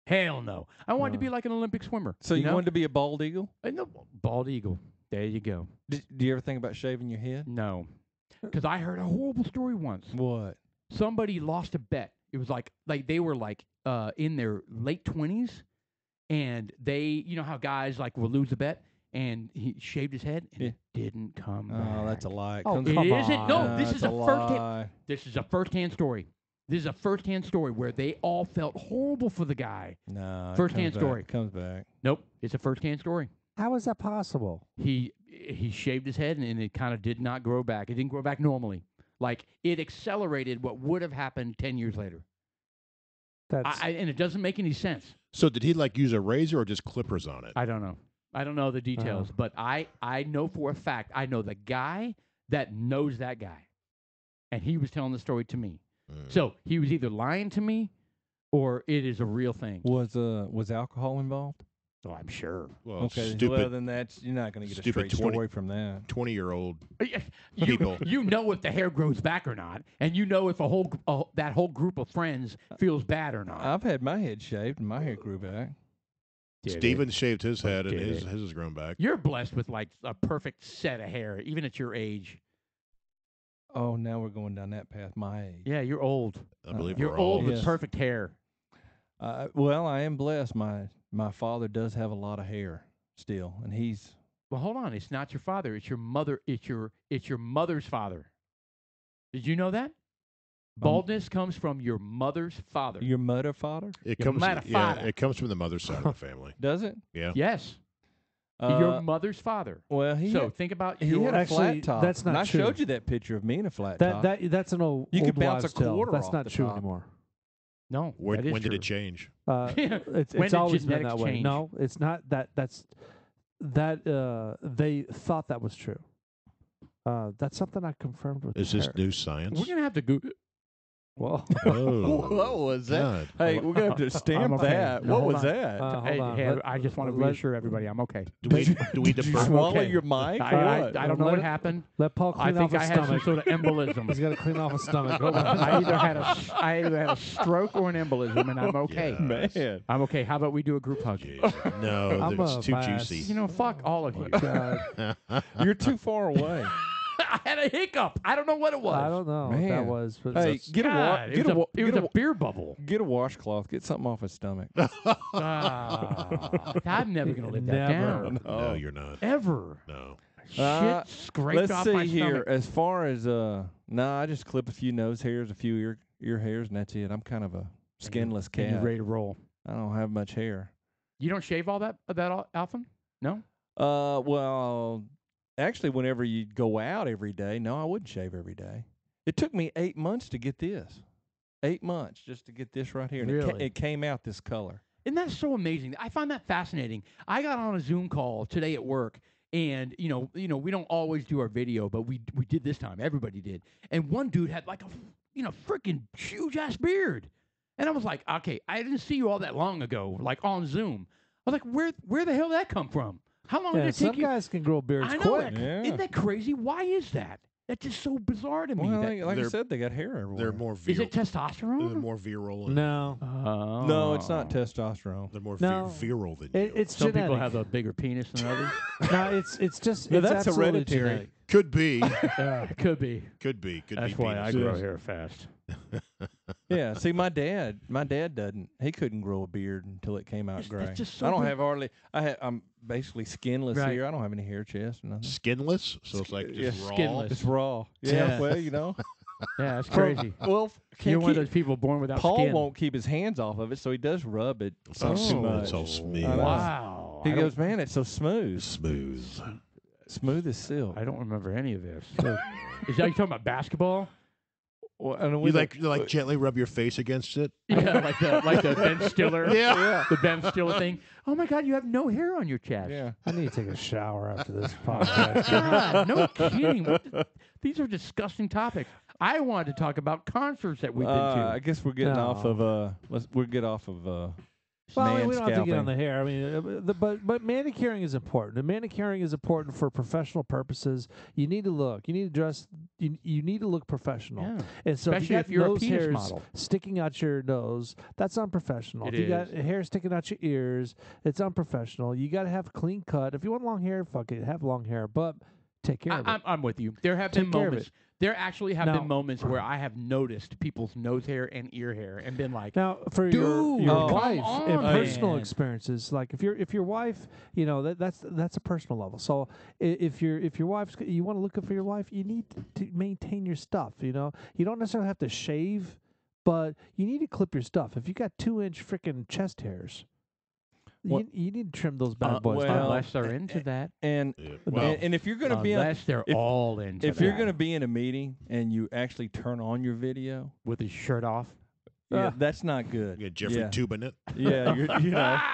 hell no." I wanted to be like an Olympic swimmer. So you know? wanted to be a bald eagle? No, bald eagle. There you go. Do you ever think about shaving your head? No, because I heard a horrible story once. What? Somebody lost a bet. It was like they were in their late 20s, and they, you know how guys will lose a bet, and he shaved his head and Yeah. it didn't come back. Oh, that's a lie. Oh, It come isn't. on. No, this That's is a a first-hand. lie. This is a first-hand story. This is a first-hand story where they all felt horrible for the guy. No. it First-hand comes back. story. It comes back. Nope, it's a first-hand story. How is that possible? He shaved his head and it kind of did not grow back. It didn't grow back normally. Like it accelerated what would have happened 10 years later. That's And it doesn't make any sense. So did he use a razor or just clippers on it? I don't know. I don't know the details, but I know for a fact. I know the guy that knows that guy, and he was telling the story to me. So he was either lying to me, or it is a real thing. Was alcohol involved? So I'm sure. Well, Okay. stupid Well, then you're not going to get a stupid straight 20 story from that. 20-year-old. You, you know if the hair grows back or not, and you know if that whole group of friends feels bad or not. I've had my head shaved and my hair grew back. Did it? Steven shaved his head and Did his it? has grown back. You're blessed with a perfect set of hair, even at your age. Oh, now we're going down that path. My age. Yeah, you're old. I believe You're we're all old with Yes. perfect hair. Well, I am blessed. My father does have a lot of hair still, and he's Well, hold on. It's not your father. It's your mother. It's your mother's father. Did you know that? Baldness comes from your mother's father. your mother father. It Your comes mother yeah, father. it comes from the mother's side of the family. Does it? Yeah. Yes, Uh, your mother's father. well, he So had, think about he your. had a Actually, flat top. that's not and I true. showed you that picture of me in a flat that top. that's an old You old could bounce a wives' tale. quarter That's off not the true top. anymore. No, When that is did true. it change? It's When did always been genetics that way. change? No, it's not that. They thought that was true. That's something I confirmed with. Is the this hair. new science? We're gonna have to go. Well, Oh, What was that? God. Hey, we're gonna have to I'm stamp okay. that. No, What hold was on. that? hold Hey, on. hey, Let- I just want to let- reassure everybody I'm okay. Do we Did do we Did you defer? swallow okay. your mic? or I what? don't know Let what it- happened. Let Paul I clean off think I his had some stomach. sort of embolism. He's got to clean off his stomach. Hold on. I either had a stroke or an embolism, and I'm okay. Yeah. Man. I'm okay. How about we do a group hug? Jeez. No, I'm it's a too bias. juicy. You know, fuck all of you. God, You're too far away. I had a hiccup. I don't know what it was. I don't know what that Man. was. But Hey, get a God, get a it was a beer bubble. get a washcloth. Get something off his stomach. Ah, I'm never gonna live that Never. down. No, you're not. Ever. No. Shit scraped Let's off see my here. stomach. As far as No, I just clip a few nose hairs, a few ear hairs, and that's it. I'm kind of a skinless And you're cat. ready to roll. I don't have much hair. You don't shave all that often? No. Well, actually, whenever you go out every day, no, I wouldn't shave every day. It took me 8 months to get this. 8 months just to get this right here. And Really? it came out this color. Isn't that so amazing? I find that fascinating. I got on a Zoom call today at work, and we don't always do our video, but we did this time. Everybody did, and one dude had like a freaking huge ass beard, and I was like, okay, I didn't see you all that long ago, like on Zoom. I was like, where the hell did that come from? How long did it some take you? guys can grow beards I know quick. it. Yeah. Isn't that crazy? Why is that? That's just so bizarre to me. Well, that- like I they're- said, they got hair everywhere. They're more is virile. it testosterone? They're more virile. And No, No, it's not testosterone. They're more No. virile than you. it's Some genetic. people have a bigger penis than others. No, it's just No, it's that's absolutely hereditary. genetic. Could be. Could be. Could be. Could That's be. why I penis. grow hair fast. Yeah, see, my dad doesn't. He couldn't grow a beard until it came out That's gray. just so I don't big. have hardly. I'm basically skinless Right. here. I don't have any hair, chest, or nothing. Skinless, so it's like just Yeah, raw. skinless. It's raw. Yeah, Yeah. well, you know. Yeah, that's crazy. Well, You're one of those people born without Paul skin. won't keep his hands off of it, so he does rub it. It's all, too much. it's all smooth. I know. Wow. He I don't- goes, man, it's so smooth, Smooth. smooth as silk. I don't remember any of this. Is that you talking about basketball? Well, and You we like gently rub your face against it. Yeah, like the Ben Stiller. Yeah. The Ben Stiller thing. Oh my God, you have no hair on your chest. Yeah. I need to take a shower after this podcast. God, no kidding. These are disgusting topics. I wanted to talk about concerts that we've been I to. guess we're getting off No. of we'll get off of Well, I mean, we don't have to get manscaping. on the hair. I mean, but manicuring is important. And manicuring is important for professional purposes. You need to look. You need to dress. You need to look professional. Yeah. And so Especially if if you got you're a nose penis hairs model. sticking out your nose, that's unprofessional. It if you got is. hair sticking out your ears, it's unprofessional. You got to have a clean cut. If you want long hair, fuck it, have long hair, but take care of it. I'm with you. There have Take been care of moments. it. There actually have Now- been moments where I have noticed people's nose hair and ear hair and been like, Now, for Dude, your come wife and on, personal man. experiences, like if your wife, that's a personal level. So if your wife's, you want to look good for your wife, you need to maintain your stuff. You don't necessarily have to shave, but you need to clip your stuff. If you got 2-inch freaking chest hairs, What- you need to trim those bad boys well, down. unless they're into that. And Yeah. and, Well, and if you're gonna be on, Unless they're if- all into if that. you're gonna be in a meeting and you actually turn on your video, with his shirt off. yeah, Ah. that's not good. get Jeffrey yeah. Tube in it. Yeah,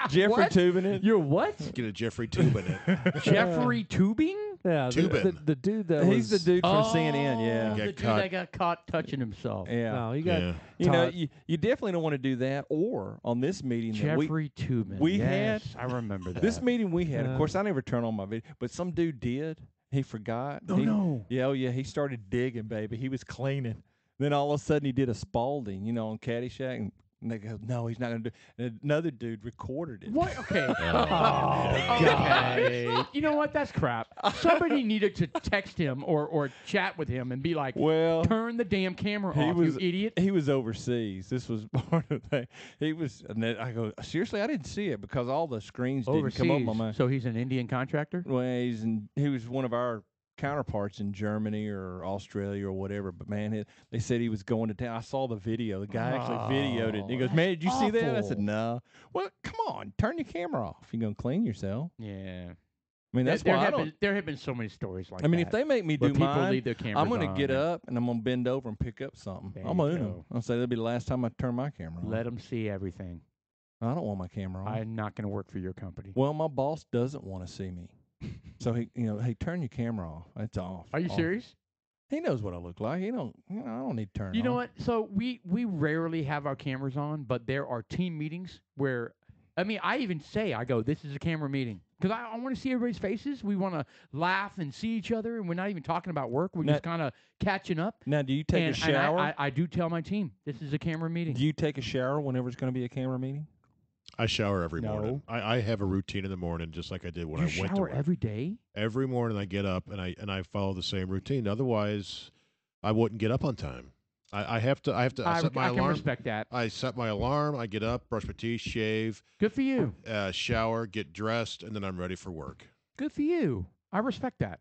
Jeffrey What? tubing it. You're what? Get a Jeffrey Tube in it. Jeffrey Tubing? Yeah, Tubin. the dude that He's the was, dude from CNN. Yeah, Get the dude caught. that got caught touching himself. yeah. No, you got Yeah. You know, Todd. you definitely don't want to do that. Or on this meeting that Jeffrey Tubin. we yes, I remember that. this meeting we had, Yeah. of course, I never turn on my video, but some dude did. He forgot. Oh He- no. Yeah, oh yeah. He started digging, baby. He was cleaning. Then all of a sudden he did a Spalding, on Caddyshack, and they go, no, he's not going to do. And another dude recorded it. What? Okay. God. Okay. You know what? That's crap. Somebody needed to text him or chat with him and be like, Well, turn the damn camera he off, was- you idiot. he was overseas. This was part of the thing. He was, and then I go, seriously, I didn't see it because all the screens didn't come up on Overseas. my. So he's an Indian contractor? Well, he was one of our counterparts in Germany or Australia or whatever. But man, they said he was going to town. I saw the video. The guy actually videoed it. And he goes, "Man, did you see that?" I said, awful. "No." Well, come on, turn your camera off. You're gonna clean yourself. Yeah. I mean, that's there why I have don't. been, there have been so many stories like I mean, that. if they make me where do people mine, leave their cameras I'm gonna on get and up and I'm gonna bend over and pick up something. There I'm you gonna go. I'll say that'll be the last time I turn my camera on. Let them see everything. I don't want my camera on. I'm not going to work for your company. Well, my boss doesn't want to see me, so hey, turn your camera off. It's off. Are you Off. serious? He knows what I look like. I don't need to turn. You know on. what? So we rarely have our cameras on, but there are team meetings where, I mean, I even say, I go, this is a camera meeting. Because I want to see everybody's faces. We want to laugh and see each other, and we're not even talking about work. We're just kind of catching up. Now, do you take And a shower? I do tell my team, this is a camera meeting. Do you take a shower whenever it's going to be a camera meeting? I shower every No. morning. I have a routine in the morning, just like I did when you I went to shower work. every day? Every morning I get up and I follow the same routine. Otherwise, I wouldn't get up on time. I have to. I set my I can alarm. respect that. I set my alarm. I get up, brush my teeth, shave, Good for you. shower, get dressed, and then I'm ready for work. Good for you. I respect that.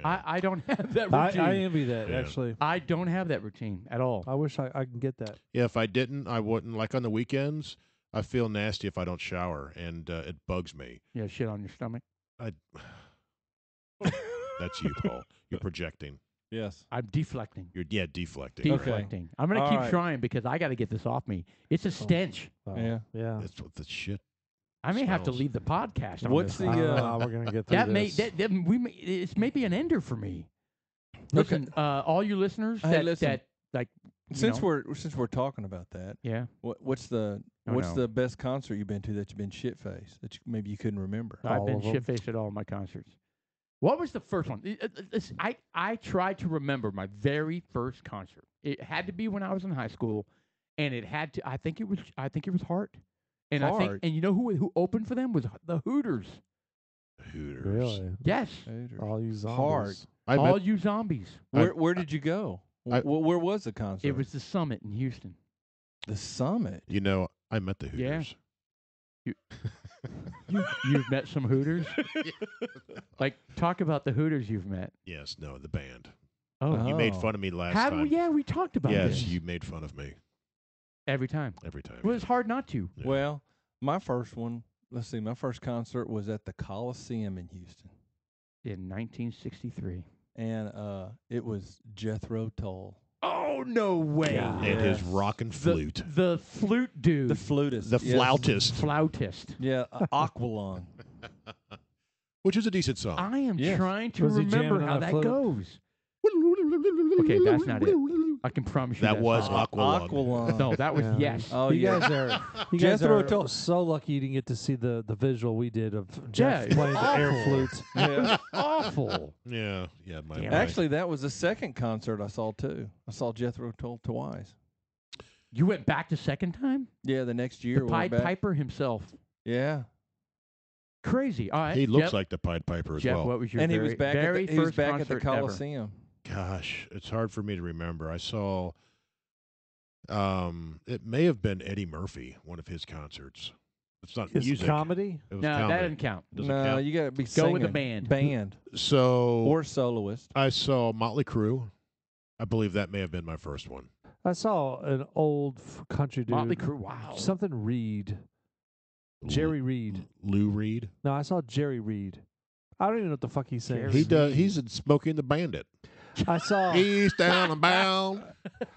I don't have that I routine. envy that, Yeah. actually. I don't have that routine at all. I wish I can get that. Yeah, if I didn't, I wouldn't. Like on the weekends, I feel nasty if I don't shower, and it bugs me. Yeah, shit on your stomach. That's you, Paul. You're projecting. Yes. I'm deflecting. You're deflecting. Deflecting. I'm going to All keep right. trying because I got to get this off me. It's a stench. Oh, Yeah. Yeah. That's what the shit. I may have to Smells. leave the podcast. on What's this. I the, don't know how we're gonna get through that may this. it's maybe an ender for me. Okay. Listen, all you listeners Hey, listen. that like Since know. we're talking about that, yeah. what's the Oh, what's no. the best concert you've been to that you've been shit faced that maybe you couldn't remember? I've All been of 'em. shit faced at all my concerts. What was the first one? I tried to remember my very first concert. It had to be when I was in high school, and it had to. I think it was Heart, and I think Heart? and you know who opened for them was the Hooters. Hooters. Really? Yes, All you zombies. Hard. I all met, you zombies. Where did you go? Where was the concert? It was the Summit in Houston. the Summit. I met the Yeah. Hooters. You've met some Hooters. Like talk about the Hooters you've met. Yes, no, the band. Oh, You made Oh. fun of me last how time. yeah, we talked about Yes, this you made fun of me every time. every time. Well, it's hard not to. Yeah. Well, my first one. Let's see. My first concert was at the Coliseum in Houston, In 1963. and it was Jethro Tull, Oh no way! Yeah. And his Yes. rockin' flute. The flute dude. the flautist, The yes. flautist. Flautist. Yeah, Aqualung. Which is a decent song. I am Yes. trying to Was he remember jamming how on a that flute? goes. Okay, that's not it. I can promise you That that's was not it. Aqualung. Aqualung. No, that was Yeah. yes. Oh, you yeah. guys are you guys Jethro are Tull. so lucky you didn't get to see the visual we did of Jeff Yeah, playing the air awful. flute. Yeah. Awful. Yeah. Damn. Actually, that was the second concert I saw too. I saw Jethro Tull twice. You went back the second time? Yeah, the next year. The we Pied went back. Piper himself. Yeah, Crazy. All right. He looks Jeff, like the Pied Piper as Jeff, well. what was your and he very, was back. very At the, he was first back at the concert ever? Coliseum. Gosh, it's hard for me to remember. I saw it may have been Eddie Murphy, one of his concerts. It's not His music. comedy. It was No, that comedy. doesn't count. Doesn't No, count. you got to be Go with a singing. band. So or soloist. I saw Motley Crue. I believe that may have been my first one. I saw an old country dude. Motley Crue. Wow. Something Reed. Jerry Reed. Lou Reed. No, I saw Jerry Reed. I don't even know what the fuck he's saying. Jerry He does. Reed. He's in Smokey and the Bandit. I saw East down and bound.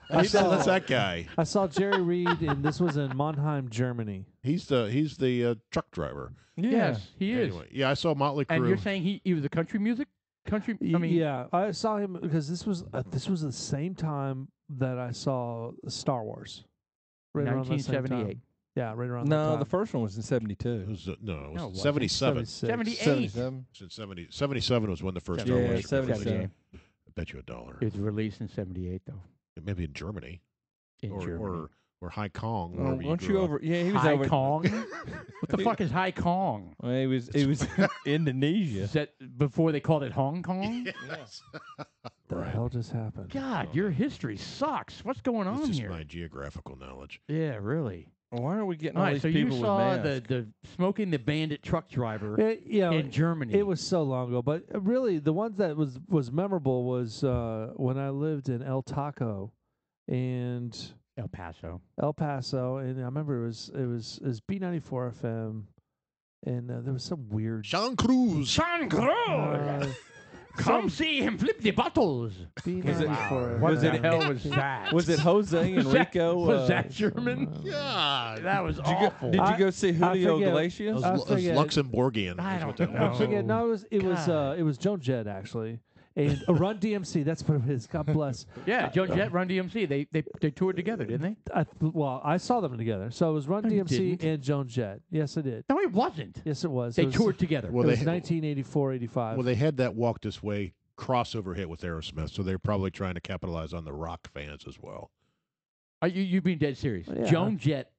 That's that guy. I saw Jerry Reed, and this was in Mannheim, Germany. He's the truck driver. Yeah. Yes, he is. Anyway, yeah, I saw Motley Crue. And you're saying he was a country music? Country? I mean, Yeah, I saw him because this was the same time that I saw Star Wars. Right around the same time. 1978. Yeah, right around that No, time. the first one was in It '72. was, no, it was No, it wasn't. 77. 76. 78. 77. Since 77 was when the first Star Yeah, Wars. 77. I bet you $1. It was released in 78, though, Maybe in Germany in or Germany. or High Kong. Oh, wherever weren't grew you up. over? Yeah, he was High over. Kong? What the fuck is High Kong? Well, he was Indonesia. Is that before they called it Hong Kong? Yes. The hell just happened? God, your history sucks. What's going It's on just here? my geographical knowledge. Yeah, really. Why are we getting All all right, these so you people with saw masks? the Smoking the Bandit truck driver in Germany. It was so long ago, but really the ones that was memorable was when I lived in El Taco and El Paso. El Paso, and I remember it was B94 FM, and there was some weird. Sean Cruz. Sean Cruz! Come see him flip the bottles. B94. What Was the it- hell was that? Was it Jose Enrico? Was that German? Yeah. That was Did you, go, awful. did you go see Julio forget. Iglesias? I It was forget. Luxembourgian. I is what don't that know. I was. forget. No, God. it was Joan Jett actually, and Run DMC. That's what it is. God bless. Yeah, Joe Jett, Run DMC. They toured together, didn't they? I saw them together. So it was Run No, you DMC didn't. and Joan Jett. Yes, I did. No, it wasn't. Yes, it was. They It was, toured together. Well, It was they 1984, 85. well they had that Walk This Way crossover hit with Aerosmith, so they're probably trying to capitalize on the rock fans as well. Are you being dead serious? Yeah. Joan Jett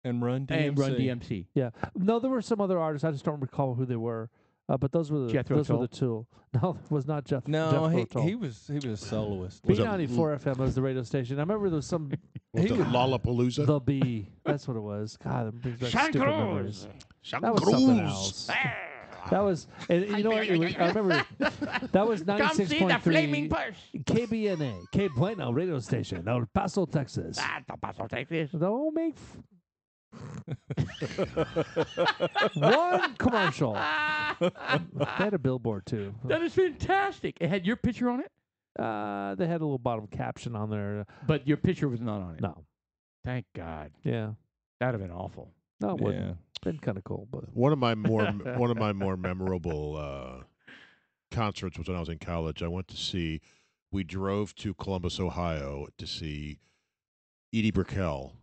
and Run DMC. and Run DMC. Yeah. No, there were some other artists. I just don't recall who they were. But those were Jethro those were Tull? the two. No, it was not Jeff. No, Jethro Tull. he was a soloist. Was it B94 FM was the radio station. I remember there was some Was He it was- Lollapalooza? the B. That's what it was. God, that brings back Sean stupid Cruz. memories. Sean That was something Cruz. else. That was, and you know what? I remember that was Come see the 96.3 flaming purse. KBNA, K Bueno radio station, El Paso, Texas. El Paso, Texas. Don't make one commercial. They had a billboard too. That is fantastic. It had your picture on it, They had a little bottom caption on there. but your picture was not on it. No, Thank God. yeah, That'd have been awful. no, it wouldn't. Yeah. Been kind of cool, but One of my more memorable concerts was when I was in college. I went to see. We drove to Columbus, Ohio, to see Edie Brickell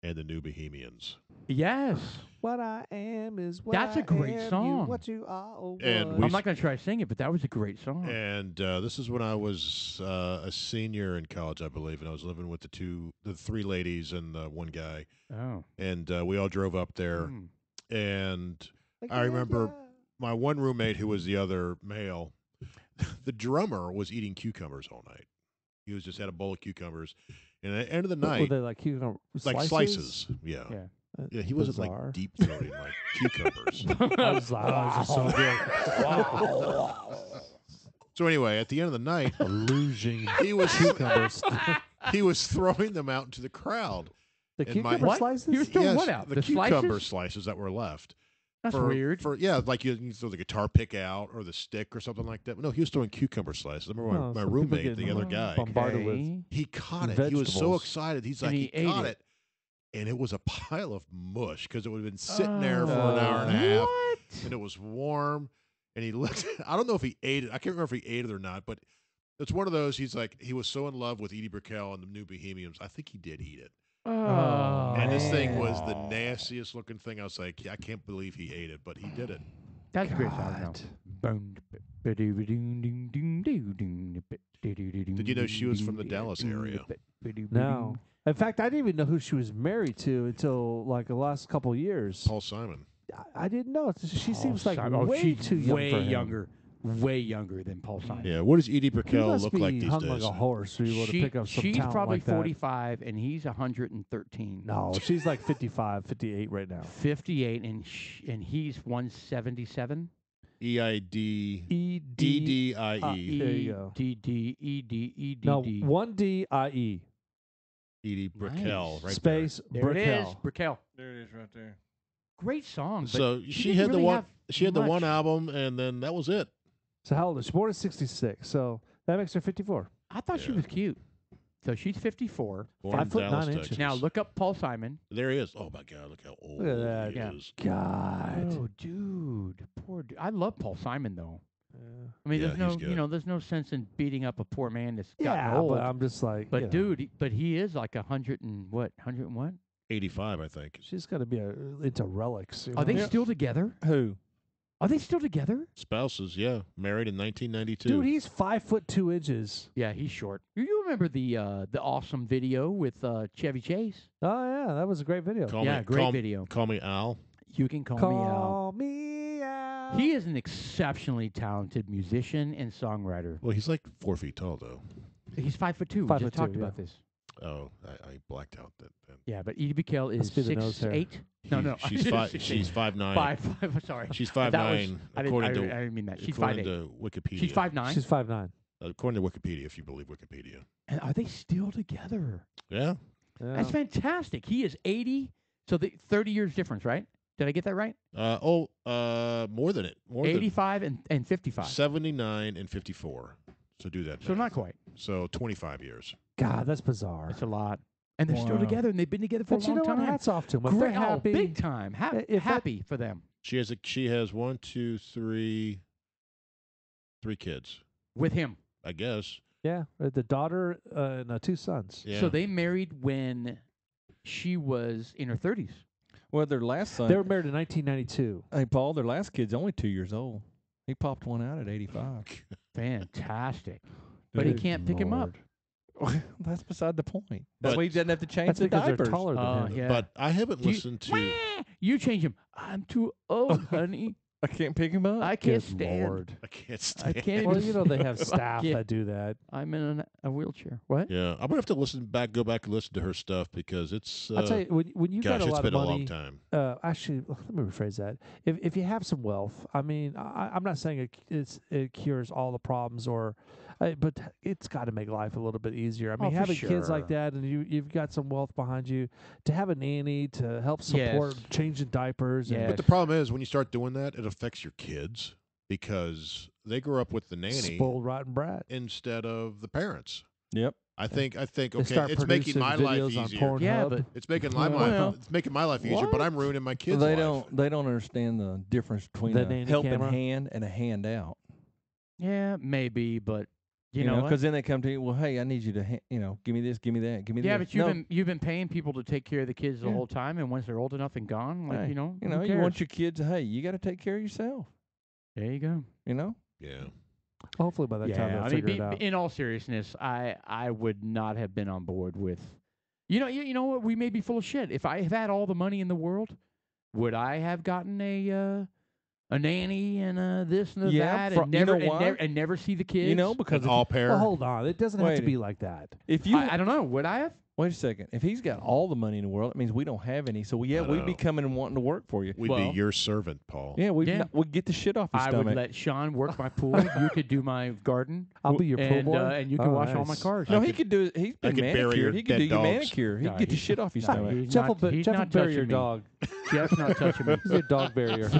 and the New Bohemians. Yes. what I am is what That's a I great am, song. You, what you are, oh, And what. we I'm not going to try to sing it, but that was a great song. And this is when I was a senior in college, I believe, and I was living with the three ladies and the one guy, Oh. and we all drove up there. Mm. And I remember my one roommate, who was the other male, the drummer was eating cucumbers all night. He was just had a bowl of cucumbers, and at the end of the Were night, they like cucumber like slices. Yeah. Yeah. Yeah, he wasn't Bizarre. like deep throating like cucumbers. I was like, oh, this is so good. So anyway, at the end of the night, Losing he was cucumbers. he was throwing them out into the crowd. The And my- cucumber What? slices? He was throwing Yes, what out? The The cucumber slices? slices that were left. That's for, weird. Like you throw the guitar pick out or the stick or something like that. No, he was throwing cucumber slices. I remember Oh, my some people roommate, get the other guy, bombarded with Okay. he caught it. He was so vegetables. excited. He's And like, he he ate caught it. it. And it was a pile of mush because it would have been sitting there for an hour and a half. What? And it was warm. And he looked, I don't know if he ate it. I can't remember if he ate it or not, but it's one of those. He's like, he was so in love with Edie Brickell and the New Bohemians. I think he did eat it. Oh. And this thing was the nastiest looking thing. I was like, yeah, I can't believe he ate it, but he did it. That's a great song. God. Did you know she was from the Dallas area? No. In fact, I didn't even know who she was married to until like the last couple of years. Paul Simon. I didn't know. She seems like Oh, way she's too young way for him. younger. Way younger than Paul Simon. Yeah, what does Edie He Brickell must look be like these hung days? like a horse to be able to pick up some She's talent probably like that. 45 and he's 113. No, she's like 55, 58 right now. 58 and he's 177. EID. E-D-I-E. EDIE. There you go. D-D-E-D-E-D-D. No, 1-D-I-E. Edie Brickell, Nice. right Space There it is. Brickell. Brickell. There it is right there. Great song. there. But So she she didn't had really the one. have She had the one much. album, and then that was it. So how old is she? Born in 66. So that makes her 54. I thought she Yeah. was cute. So she's 54. Born 5 in foot Dallas, 9 inches. Texas. Now look up Paul Simon. There he is. Oh my God! Look how old Look at that. he Yeah. is. God. Oh, dude. Poor dude. I love Paul Simon, though. Yeah, I mean, Yeah, there's no, he's good. there's no sense in beating up a poor man that's gotten yeah, old. but I'm just like, But you know, dude, but he is like 100 and what? 100 and what? 85, I think. she's got to be into relics. You Are they know? still together? Who? Are they still together? Spouses, yeah, married in 1992. Dude, he's 5 foot 2 inches. Yeah, he's short. You remember the awesome video with Chevy Chase? Oh yeah, that was a great video. Call Yeah, me, great call, video. Call me Al. You can call me out. Call me out. He is an exceptionally talented musician and songwriter. Well, he's like 4 feet tall, though. He's 5'2". 5'2", We just talked yeah. about this. Oh, I blacked out that. Yeah, but Edie Brickell is Must be the nose hair. 6'8". No, no, She's five. She's 5'9". 5'5". Sorry, She's But that was- 5'9". I According didn't mean that. She's according 5'8". to Wikipedia. She's 5'9". She's 5'9". According to Wikipedia, if you believe Wikipedia. And are they still together? Yeah. Yeah. That's fantastic. He is 80, so the 30 years difference, right? Did I get that right? More than it. More 85 and than 55. 79 and 54. So do that. So math. not quite. So 25 years. God, that's bizarre. That's a lot. And they're still Wow. together, and they've been together for But a you long know time. what? Hats off to him. If they're Great, happy, big time. If that- Happy for them. She has 1, 2, 3 kids, With him. I guess. yeah, the daughter and 2 sons. Yeah. So they married when she was in her 30s. Well, their last son. They were married in 1992. Hey, Paul, their last kid's only 2 years old. He popped one out at 85. Fantastic. But he Good can't pick him up. Lord. That's beside the point. That's But- why he doesn't have to change That's the because they're diapers. taller than him. Yeah. But I haven't Do you- listened to. Wah! You change him. I'm too old, honey. I can't pick him up. I can't Good stand. Lord. I can't I stand. can't Well, even. you know they have staff Yeah. that do that. I'm in a wheelchair. What? Yeah, I'm gonna have to go back and listen to her stuff because it's. I'll tell you, when you gosh, got a it's lot been of a long money, time. actually, let me rephrase that. If you have some wealth, I mean, I'm not saying it cures all the problems, but it's got to make life a little bit easier. I mean, for having kids like sure. that, and you've got some wealth behind you, to have a nanny to help support Yes. changing diapers. Yes. But the problem is when you start doing that, it affects your kids because they grow up with the And nanny spoiled rotten brat. instead of the parents. Yep. I think They okay, start it's making producing my life videos on easier. Pornhub. Yeah, but It's making Well, it's making my life easier, but what? I'm ruining my kids' They life. don't understand the difference between The a nanny helping camera? hand and a handout. Yeah, maybe, but you know what? Because then they come to you. Well, hey, I need you to, give me this, give me that, give me Yeah, this. but No, you've been paying people to take care of the kids the Yeah. whole time, and once they're old enough and gone, like hey, who you cares? want your kids. Hey, you got to take care of yourself. There you go. You know. Yeah. Hopefully by that time they'll I figure mean, it out. in all seriousness, I would not have been on board with. You know what? We may be full of shit. If I have had all the money in the world, would I have gotten a nanny and this and Yeah, that and never you know why? and never see the kids? Because An all pair. Well, hold on. It doesn't have to Wait. be like that. if you I don't know. Would I have? wait a second, if he's got all the money in the world, it means we don't have any. So I we'd be know. coming and wanting to work for you. We'd Well- be your servant, Paul. Yeah, Yeah. we'd get the shit off your I stomach. would let Sean work my pool. You could do my garden. I'll be your pool and boy. and you can Oh, wash all my nice. cars. no, I he could- could do. He's I been could bury your manicured. He could dead do your dogs. manicure. He'd No, get the he's- shit off your no, stomach. he's Jeff not- will, he's Jeff will not bury touching your me. dog. Jeff's not touching me. He's your dog barrier.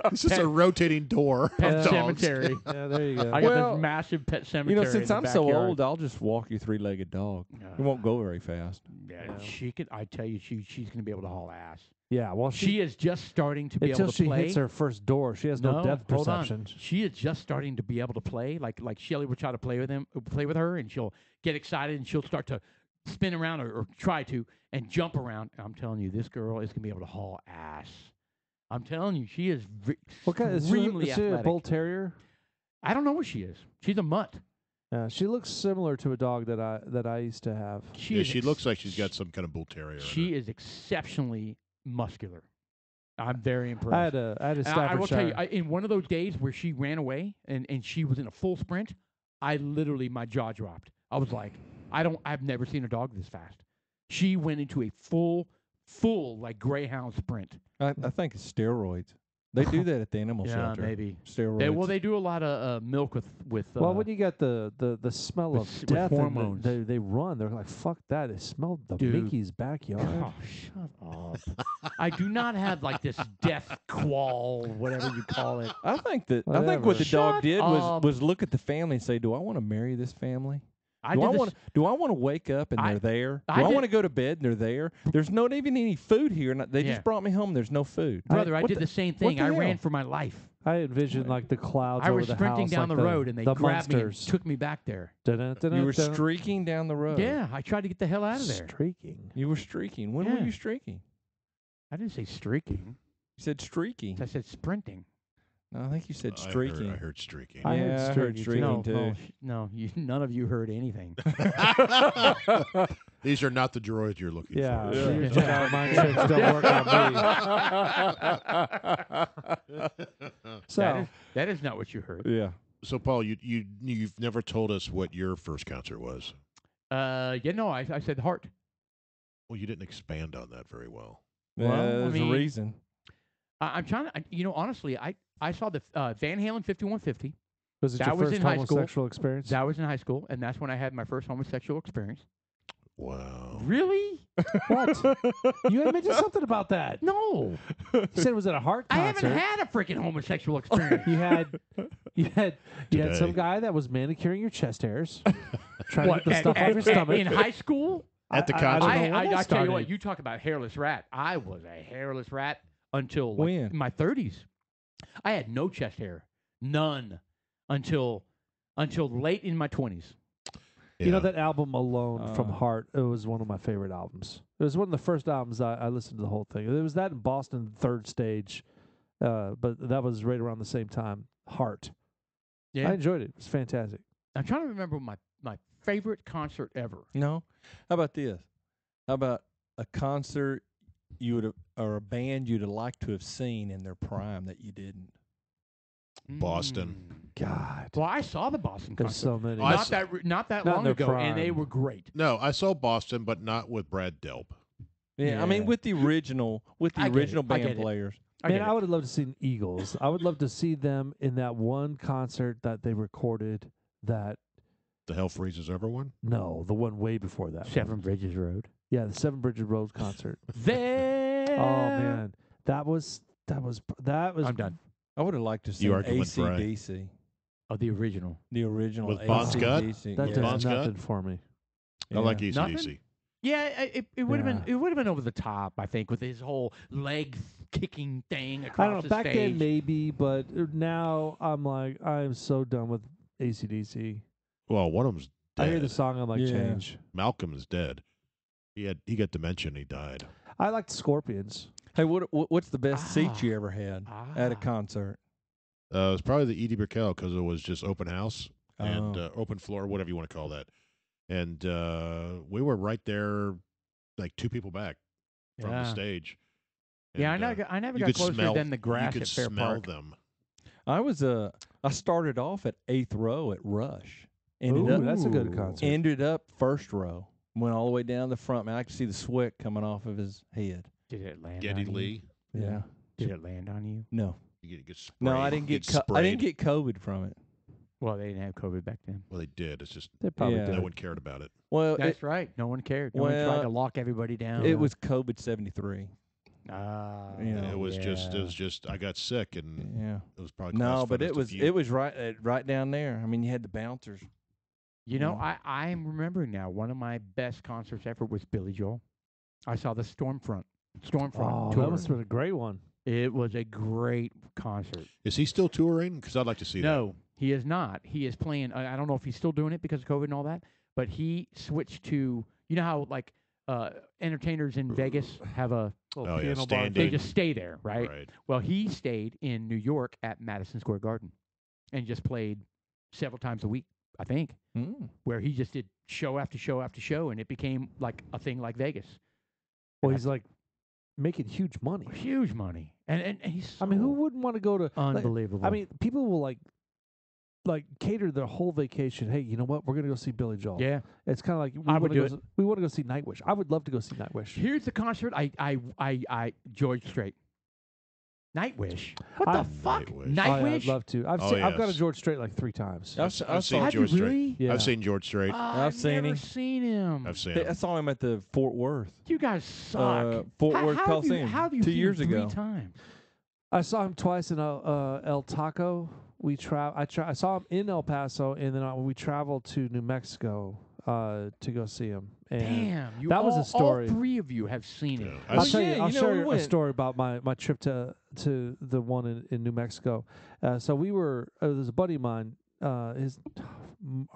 It's just a rotating door. Pet of dogs. cemetery. Yeah, there you go. I got Well, this massive pet cemetery. Since in I'm the so backyard. old, I'll just walk your three-legged dog. It won't go very fast. Yeah, she could. I tell you, she's going to be able to haul ass. Yeah, well, She is just starting to be until able to she play. hits her first door, she has no depth hold on. perception. She is just starting to be able to play. Like Shelly would try to play with her, and she'll get excited and she'll start to spin around or try to and jump around. I'm telling you, this girl is going to be able to haul ass. I'm telling you, she is What kind? Is extremely she a athletic. bull terrier? I don't know what she is. She's a mutt. Yeah, she looks similar to a dog that I used to have. She Yeah, is she looks like she's got some kind of bull terrier. in She her. is exceptionally muscular. I'm very impressed. I had a And I will tell you, Staffordshire. in one of those days where she ran away and she was in a full sprint, I literally, my jaw dropped. I was like, I've never seen a dog this fast. She went into a full like greyhound sprint. I think it's steroids. They do that at the animal Yeah, shelter. maybe. Steroids. They do a lot of milk with. Well, when you get the smell with of s- with death, and hormones. they run. They're like, fuck that. They smell the Dude. Mickey's backyard. Oh, shut up! I do not have like this death qual, whatever you call it. I think what Whatever. the dog Shut did up. was look at the family and say, "Do I want to marry this family? I Do I did want this. do I want to wake up and I- they're there? I Do I did- want to go to bed and they're there? There's not even any food here. And they Yeah. just brought me home. There's no food. Brother, I What did the same thing. the I hell? ran for my life. I envisioned like the clouds I over was the sprinting house, down like the road, and they the grabbed me monsters. and took me back there. You were streaking down the road. Yeah, I tried to get the hell out of there. Streaking. You were streaking. When were Yeah. you streaking? I didn't say streaking. You said streaking. I said sprinting. No, I think you said I streaking. heard streaking. I yeah, heard I heard streaking, too. streaking No, too. none of you heard anything. These are not the droids you're looking Yeah, for. so your Yeah. Jedi mind tricks don't work on me. So That is not what you heard. Yeah. So, Paul, you've never told us what your first concert was. I said heart. Well, you didn't expand on that very well. Well, I there's mean- a reason. I'm trying to, honestly, I saw the Van Halen 5150. was it That your was first in high school. homosexual experience? That was in high school, and that's when I had my first homosexual experience. Wow. Really? What? You admitted something about that. No. You said it was at a heart I concert. haven't had a freaking homosexual experience. You had Today. some guy that was manicuring your chest hairs, trying What, to get the stuff off your stomach. in high school? At the I concert? don't know when I that tell you started. what, you talk about hairless rat. I was a hairless rat until like, When? my 30s. I had no chest hair, none, until late in my 20s. You know Yeah. that album Alone from Uh. Heart? It was one of my favorite albums. It was one of the first albums I listened to the whole thing. It was that in Boston, Third Stage, but that was right around the same time. Heart. Yeah, I enjoyed it. It was fantastic. I'm trying to remember my favorite concert ever. No. How about this? How about a concert you would have, or a band you'd have liked to have seen in their prime that you didn't? Boston. God. Well, I saw the Boston There's concert. so many. Oh, I Not that Not in long their ago, and they prime. were great. No, I saw Boston, but not with Brad Delp. Yeah, I mean Yeah. with the original I get it. I band get it. players. Man, I would have loved to see Eagles. I would love to see them in that one concert that they recorded. That The Hell Freezes Everyone. no, the one way before that. Seven one. Bridges Road. Yeah, the Seven Bridges Road concert. There. Oh man, that was. I'm done. I would have liked to see You argument, Bry. AC/DC, Oh, the original. the original With Bon Scott? AC/DC. That yeah. does Bon Scott? nothing for me. I like Yeah. AC/DC. Yeah, it would have Yeah. been over the top. I think with his whole leg kicking thing across I don't know. the Back stage. then, maybe, but now I'm like, I'm so done with AC/DC. Well, one of them's dead. I hear the song, I'm like, Yeah. change. Malcolm is dead. He got dementia and he died. I like the Scorpions. Hey, what's the best seats you Ah. ever had at a Ah. concert? It was probably the Edie Brickell because it was just open house and Oh. open floor, whatever you want to call that. And we were right there, like 2 people back from the Yeah. stage. Yeah, And, I never you got could closer smell than the grass You could at Fair smell Park. them. I started off at 8th row at Rush. Ooh, that's a good concert. Ended up first row. Went all the way down the front. Man, I could see the sweat coming off of his head. Did it land Geddy on you? Lee. Yeah. Did it land on you? No. You get sprayed. No, I didn't You get I didn't sprayed. get COVID from it. Well, they didn't have COVID back then. Well, they did. It's just They probably Yeah. did. no one cared about it. Well, That's right. No one cared. No one tried well, to lock everybody down. it was COVID 73. Ah, Yeah. It was just I got sick and Yeah. it was probably No, classified but as it was diffuse. right down there. I mean, you had the bouncers. You know, Yeah. I'm remembering now. One of my best concerts ever was Billy Joel. I saw the Stormfront Oh, tour. that must have been a great one. It was a great concert. Is he still touring? Because I'd like to see that. No, he is not. He is playing. I don't know if he's still doing it because of COVID and all that. But he switched to. You know how like entertainers in Vegas have a. Little Oh, yeah, piano bar standing. They thing. just stay there, right? Right. Well, he stayed in New York at Madison Square Garden, and just played several times a week. I think where he just did show after show after show, and it became like a thing like Vegas. Well, And he's like making huge money. huge money, and he's. I mean, who so wouldn't want to go to? like, unbelievable? I mean, people will like cater their whole vacation. Hey, you know what? We're gonna go see Billy Joel. yeah. It's kind of like I would do it. We want to go see Nightwish. I would love to go see Nightwish. Here's the concert. I George Strait. Nightwish. What I- the fuck? Nightwish. Oh, yeah, Nightwish. I'd love to. I've Oh, I've gone to yes. George Strait like 3 times. I've seen Have you George Strait. really? Yeah. I've seen George Strait. I've seen never him. seen him. I've seen I him. saw him at the Fort Worth. You guys suck. Fort How- Worth how have you- Coliseum How have you 2 seen years him 3 ago. times? I saw him twice in El Taco. I saw him in El Paso, and then we traveled to New Mexico to go see him. And Damn, you that was a all story. 3 of you have seen Yeah. it. I I'll see- tell yeah, you. I'll you know, share we a went. story about my trip to the one in New Mexico. So we were. There's a buddy of mine. His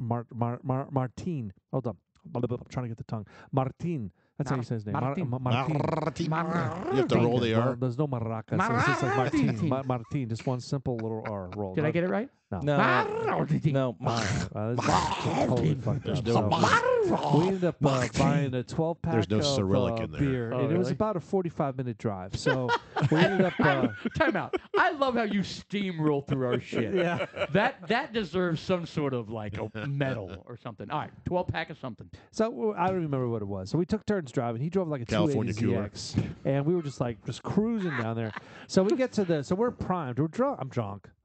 Martin. Hold on. I'm trying to get the tongue. Martin. That's how you say his name. Martin. Martin. You have to roll the R. There's no maracas. It's just like Martin. Martin. Martin. Just one simple little R roll. Did I get it right? No. No, no. This is totally fucked up. So, we ended up buying a 12-pack There's no of Cyrillic in there. beer, Oh, and it was really? about a 45-minute drive. So we ended up. Time out. I love how you steamroll through our shit. Yeah. That deserves some sort of like a medal or something. All right, 12-pack of something. So I don't remember what it was. So we took turns driving. He drove like a California 280 ZX, and we were just cruising down there. So we get to so we're primed. We're drunk.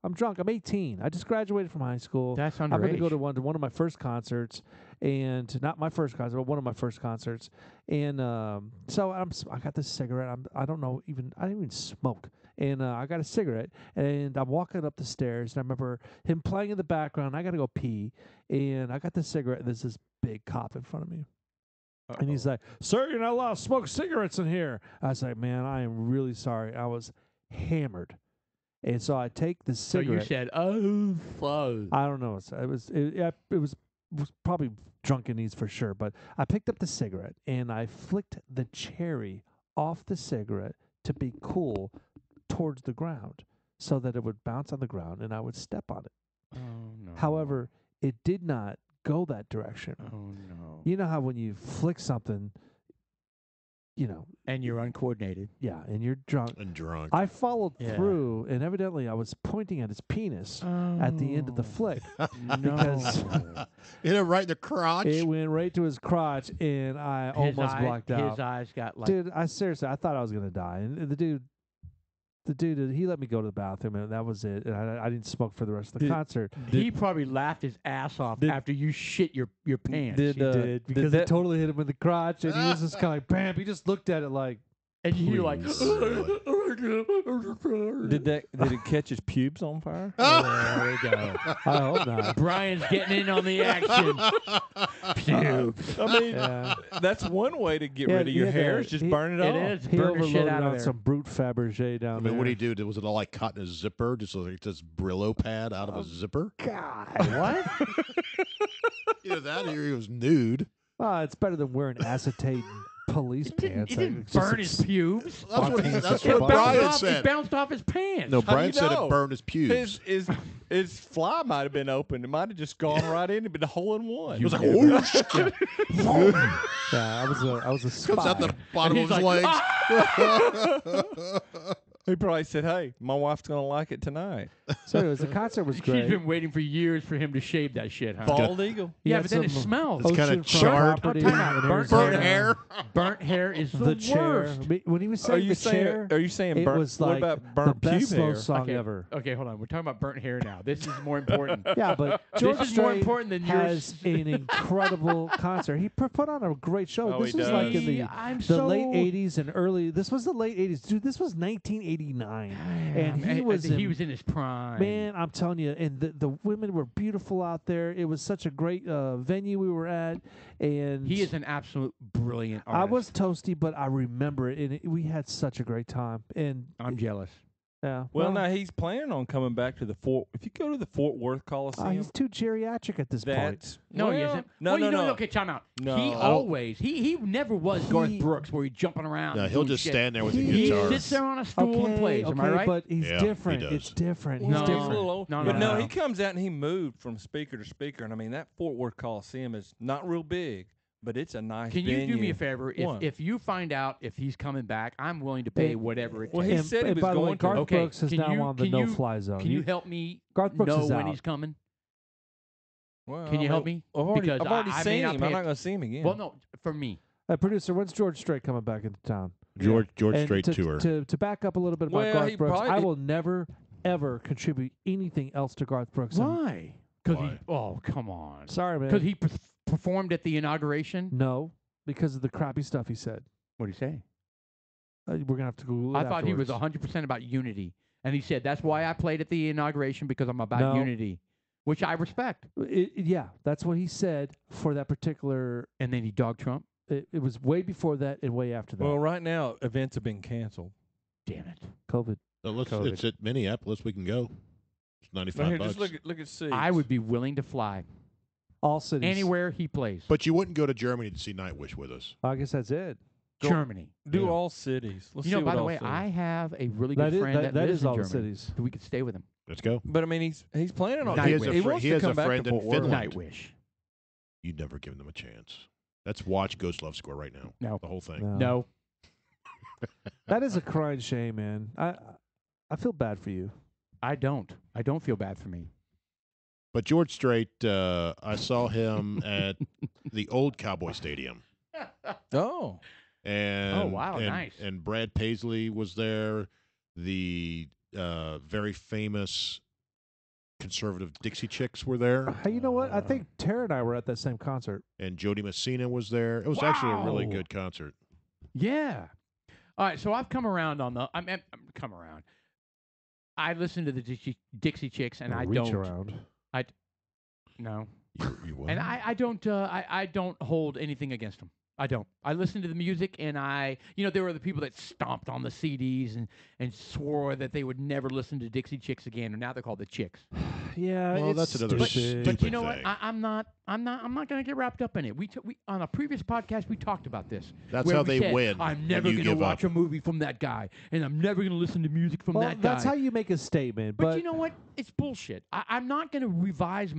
I'm drunk. I'm 18. I just graduated from high school. That's I'm going to underage. go to one of my first concerts, and not my first concert, but one of my first concerts. And so I got this cigarette. I didn't even smoke. And I got a cigarette, and I'm walking up the stairs, and I remember him playing in the background. I got to go pee, and I got the cigarette, and there's this big cop in front of me. And he's like, "Sir, you're not allowed to smoke cigarettes in here." I was like, "Man, I am really sorry. I was hammered." And so I take the So cigarette. you said, "Oh, fuck." I don't know. It was probably drunkenese for sure. But I picked up the cigarette and I flicked the cherry off the cigarette to be cool towards the ground, so that it would bounce on the ground and I would step on it. Oh no. However, it did not go that direction. Oh no. You know how when you flick something, And you're uncoordinated. yeah, and you're drunk. And drunk. I followed Yeah. through, and evidently I was pointing at his penis at the end of the flick. Because Hit him right in the crotch. it went right to his crotch, and I almost blacked out. His eyes got like. Dude, I thought I was gonna die, and the dude, he let me go to the bathroom, and that was it. And I didn't smoke for the rest of the concert. He probably laughed his ass off after you shit your pants. He did because it totally hit him in the crotch, and he was just kind of like, bam. He just looked at it like, and you're like, Did it catch his pubes on fire? there we go. I hope not. Brian's getting in on the action. Pubes. I mean, Yeah. that's one way to get Yeah, rid of your yeah, hair the- is just he- burn it It off. is. He Burn the shit overloaded out of on there. some brute Fabergé down I there. mean, what did he do? Was it all like cutting his zipper? Just like this Brillo pad out of his zipper? God, what? Either that or he was nude. Well, it's better than wearing acetate police pants. He didn't It's just burn his pubes. That's what, that's It what bounced Brian off, said. It bounced off his pants. No, How do Brian you said know? it burned his pubes. His fly might have been open. It might have just gone right in and been a hole in one. It was like, whoosh. Yeah, I was a spy. Comes out the bottom And of he's his like, legs. He probably said, "Hey, my wife's gonna like it tonight." So anyways, the concert was She's great. been waiting for years for him to shave that shit, huh? Bald eagle. He Yeah, had but then it some smells. It's kinda oceanfront charred. property Oh, time out. in Burnt Arizona. Burnt hair. Burnt hair is The chair. worst. When he was Are saying you the saying? chair, Are you saying it burnt? was what like about the burnt best pube slow hair? song Okay. ever. Okay, hold on. We're talking about burnt hair now. This is more important. Yeah, but This George is more Strait important than has yours. an incredible concert. He put on a great show. Oh, This he was like in does. the late '80s and early. This was the late '80s, dude. This was 1989, and he was in his prime. Man, I'm telling you, and the women were beautiful out there. It was such a great venue we were at, and He is an absolute brilliant artist. I was toasty, but I remember it, and we had such a great time. And I'm jealous. yeah, Well, now he's planning on coming back to the Fort. If you go to the Fort Worth Coliseum, he's too geriatric at this point. that's No, he well, isn't. No, well, no, you know, no. Okay, time out. No. He I don't- always he never was Garth He- Brooks where he's jumping around. No, and he'll doing just shit. stand there with the He guitar. sits there on a stool and plays. Am I right? But he's Yeah, he different. does. It's different. He's No. He's a different. little old. No, but no, no, no. he comes out and he moved from speaker to speaker, and I mean that Fort Worth Coliseum is not real big, but it's a nice. Can you do me venue. a favor? What? If you find out if he's coming back, I'm willing to pay whatever it Well, takes. he said he and was by the way, going to. Garth Okay, Brooks is can now you- on the can you- no-fly zone. Can you help me Garth Brooks know is when out. he's coming? Well, Can you help me? I've already, Because I've already I may seen not him. pay I'm it- not going to see him again. Well, no, for me. Producer, when's George Strait coming back into town? George And Strait tour. To back up a little bit about Well, Garth he Brooks, probably I did- will never ever contribute anything else to Garth Brooks. Why? Because he. Why? Oh, come on. Sorry, man. Because he performed at the inauguration. No, because of the crappy stuff he said. What did he say? We're gonna have to Google it. I thought he was afterwards. 100% about unity, and he said that's why I played at the inauguration because I'm about No. unity, which I respect. Yeah, that's what he said for that particular. And then he dogged Trump. It was way before that and way after that. well, right now events have been canceled. Damn it! COVID. COVID. It's at Minneapolis. We can go. It's Now, $95 here, bucks. just look at seats. I would be willing to fly All cities. anywhere he plays. But you wouldn't go to Germany to see Nightwish with us. I guess that's it. Germany. do Yeah. all cities. Let's You see know, by what the all way, cities. I have a really That good is friend that that lives is in all the Germany. cities. So we could stay with him. Let's go. But I mean, he's planning on. He has a fr- wants he to has a come back friend to in Fort Worth. Finland. Nightwish. You'd never given them a chance. Let's watch Ghost Love Score right now. No. The whole thing. No. That is a crying shame, man. I feel bad for you. I don't. I don't feel bad for me. But George Strait, I saw him at the old Cowboy Stadium. Oh, And, Oh, wow, and, nice. And Brad Paisley was there. The very famous conservative Dixie Chicks were there. Hey, you know what? I think Tara and I were at that same concert. And Jody Messina was there. It was actually a really Wow. good concert. Yeah. All right. So I've come around on the. I'm come around. I listen to the Dixie Chicks, and I Reach don't. around. No. You what? And I don't. I don't hold anything against them. I don't. I listen to the music, and there were the people that stomped on the CDs and swore that they would never listen to Dixie Chicks again, and now they're called the Chicks. Yeah, Well, it's that's another stupid. But you stupid know what? thing. I'm not going to get wrapped up in it. We on a previous podcast we talked about this. That's where how we they said, win. I'm and never you going to give watch up. a movie from that guy, and I'm never going to listen to music from Well, that guy. that's how you make a statement. But you know what? It's bullshit. I'm not going to revise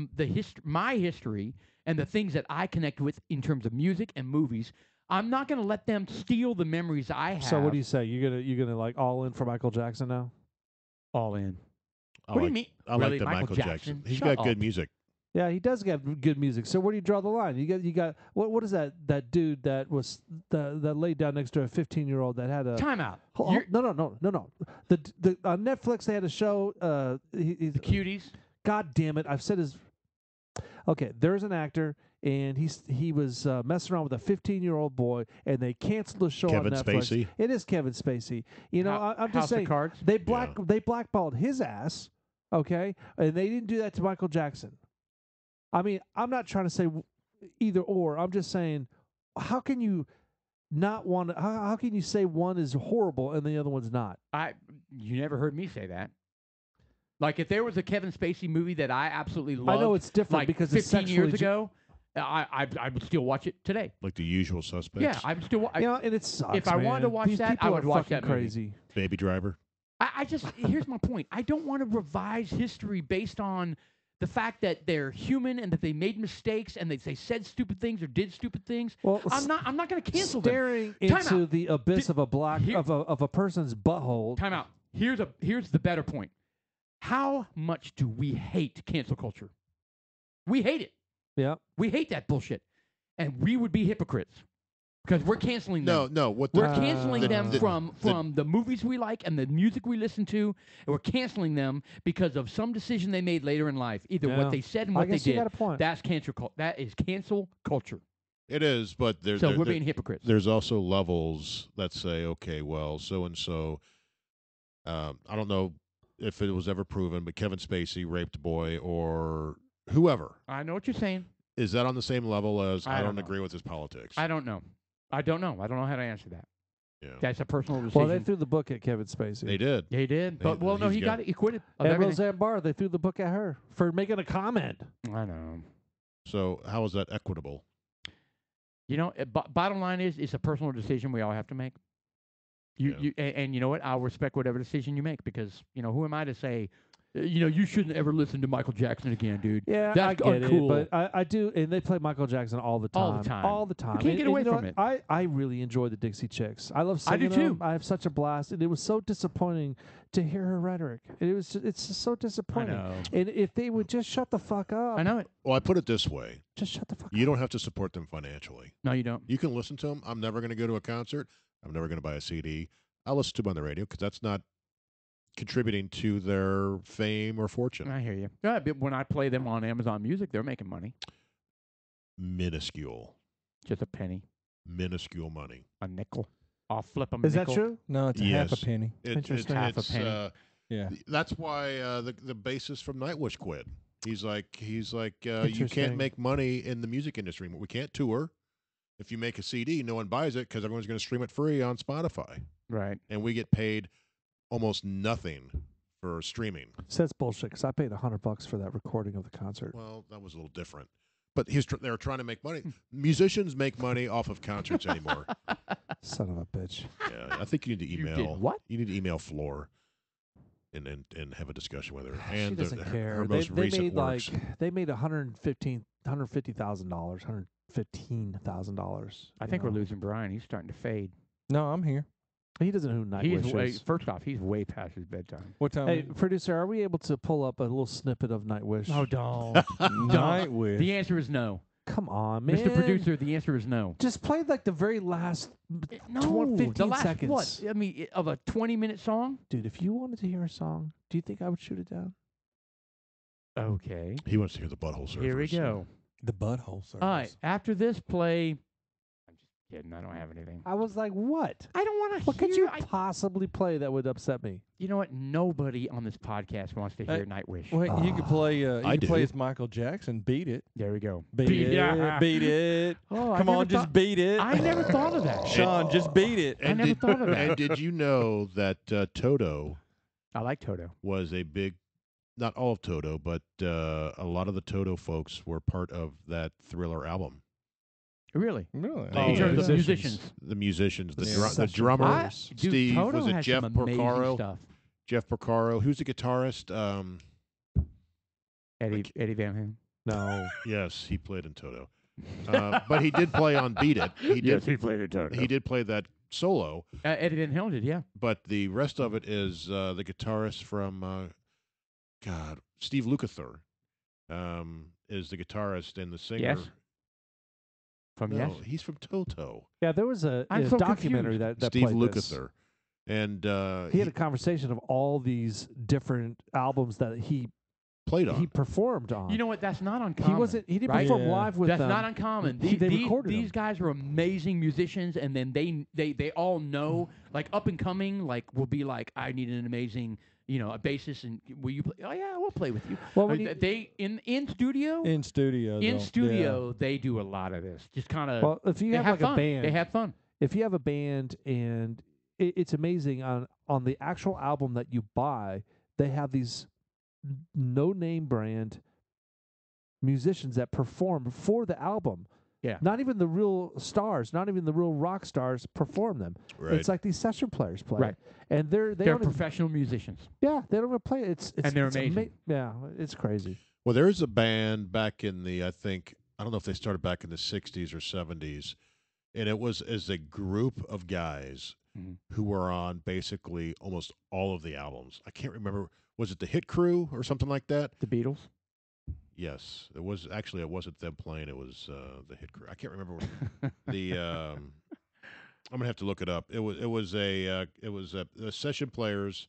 my history and the things that I connect with in terms of music and movies. I'm not going to let them steal the memories I have. So what do you say? You're gonna like all in for Michael Jackson now? all in? I What do like, you mean? I Really? like the Michael Jackson. He's Shut got good up. music. Yeah, he does have good music. So where do you draw the line? You got what is that dude that was that laid down next to a 15-year-old that had a Time out. no. The on Netflix they had a show. The cuties. God damn it! I've said his. Okay, there's an actor, and he was messing around with a 15-year-old boy, and they canceled the show Kevin on Netflix. Spacey? It is Kevin Spacey. You know, I'm House just of saying Cards? they blackballed his ass. Okay, and they didn't do that to Michael Jackson. I mean, I'm not trying to say either or. I'm just saying, how can you not want to? How can you say one is horrible and the other one's not? You never heard me say that. Like if there was a Kevin Spacey movie that I absolutely loved, I know it's different like because 15 it's sexually years ago, I would still watch it today. Like The Usual Suspects. Yeah, I would still. You know, and it sucks. if I wanted to man. watch These that, people I would are watch fucking that movie. crazy. Baby Driver. I just here's my point. I don't want to revise history based on the fact that they're human and that they made mistakes and they said stupid things or did stupid things. Well, I'm not going to cancel them. staring Time into out. the abyss of a Here- of a person's butthole. Time out. Here's the better point. How much do we hate cancel culture? We hate it. Yeah. We hate that bullshit. And we would be hypocrites because we're canceling them. No. What We're the, canceling the- them the- from the movies we like and the music we listen to. And we're canceling them because of some decision they made later in life, either Yeah. what they said and I what they guess you did. got a point. That's that is cancel culture. It is, but there's So we're being hypocrites. There's also levels that say, okay, well, so and so. I don't know if it was ever proven, but Kevin Spacey raped a boy or whoever. I know what you're saying. Is that on the same level as I I don't don't know. agree with his politics? I don't know. I don't know how to answer that. Yeah. That's a personal decision. Well, they threw the book at Kevin Spacey. They did. They did. But, They- well, no, he's he got- got it acquitted of And everything. Roseanne Barr, they threw the book at her for making a comment. I know. So how is that equitable? You know, bottom line is, it's a personal decision we all have to make. And you know what? I'll respect whatever decision you make because, who am I to say, you shouldn't ever listen to Michael Jackson again, dude. Yeah, That's I get uncool. it, but I do, and they play Michael Jackson all the time. All the time. All the time. You can't And- get and away you know from what? it. I really enjoy the Dixie Chicks. I love I do singing them. too. I have such a blast, and it was so disappointing to hear her rhetoric. It's just so I disappointing. know. And if they would just shut the fuck up, I know it. Well, I put it this way: just shut the fuck you up. don't have to support them financially. No, you don't. You can listen to them. I'm never going to go to a concert. I'm never going to buy a CD. I'll listen to them on the radio because that's not contributing to their fame or fortune. I hear you. Yeah, but when I play them on Amazon Music, they're making money. Minuscule Just a penny, minuscule money. a nickel. I'll flip them. Is that true? No, it's a half a penny. Interesting. Half a penny. Yeah. That's why the bassist from Nightwish quit. He's like you Interesting. can't make money in the music industry. We can't tour. If you make a CD, no one buys it because everyone's going to stream it free on Spotify, Right. and we get paid almost nothing for streaming. So that's bullshit. Because I paid $100 for that recording of the concert. Well, that was a little different. But they were trying to make money. Musicians make money off of concerts anymore. Son of a bitch. Yeah, I think you need to You email. did what? You need to email Floor and have a discussion with her. She And doesn't her care. most They recent made works. they made $150,000, $115,000. I think we're losing Brian. He's starting to fade. No, I'm here. He doesn't know who Nightwish is. First off, he's way past his bedtime. What time? Hey, producer, are we able to pull up a little snippet of Nightwish? Oh, don't. Nightwish. The answer is no. Come on, man. Mr. Producer, the answer is no. Just play like the very last No, 15 the last, seconds. What? I mean, of a 20-minute song? Dude, if you wanted to hear a song, do you think I would shoot it down? Okay. He wants to hear the butthole surfers. Here we go. The butthole service. All right. After this, play. I'm just kidding. I don't have anything. I was like, what? I don't want to What hear. could you possibly play that would upset me? You know what? Nobody on this podcast wants to hear Hey, Nightwish. Well, you could play. You I could play do. as Michael Jackson. Beat it. There we go. Beat it. Beat it. Oh, I Come never on, just thought- beat it. I never thought of that. Sean, just beat it. I never thought of that. And did you know that Toto I like Toto. was a big, not all of Toto, but a lot of the Toto folks were part of that Thriller album. Really? Really? Oh, In terms of musicians. musicians. The musicians, the, Yeah. the Session drummer, players. Dude, Steve, Toto was it has Jeff some amazing Porcaro? stuff. Jeff Porcaro. Who's the guitarist? Eddie Van Halen. No. Yes, he played in Toto. But he did play on Beat It. He played it. he did play that solo, Eddie Van Halen did, yeah. but the rest of it is the guitarist from Steve Lukather is the guitarist and the singer. Yes. From No, Yes. he's from Toto. Yeah, there was a I'm so documentary confused. that Steve played this. Lukather. And He had a conversation of all these different albums that he played on. performed on. You know what? That's not uncommon. He didn't right? perform Yeah. live with That's them. not uncommon. They recorded These them. guys are amazing musicians, and then they all know, like up and coming, like will be like, I need an amazing, a bassist, and will you play? Oh yeah, we'll play with you. Well, I mean, they in studio. In studio. In though. studio, they do a lot of this. Just kind of. Well, if you they have have like fun. a band, They have fun. if you have a band and it's amazing on the actual album that you buy, they have these no name brand musicians that perform for the album. Yeah. Not even the real stars, not even the real rock stars perform them. Right. It's like these session players play. Right. And they're They're don't even- professional musicians. yeah, they don't even play it. It's And they're it's amazing. Yeah, it's crazy. Well, there is a band back in the, I don't know if they started back in the 60s or 70s, and it was as a group of guys Mhm. who were on basically almost all of the albums. I can't remember. Was it the Hit Crew or something like that? The Beatles. Yes. It was actually, it wasn't them playing. It was the Hit Crew. I can't remember what the I'm going to have to look it up. It was the session players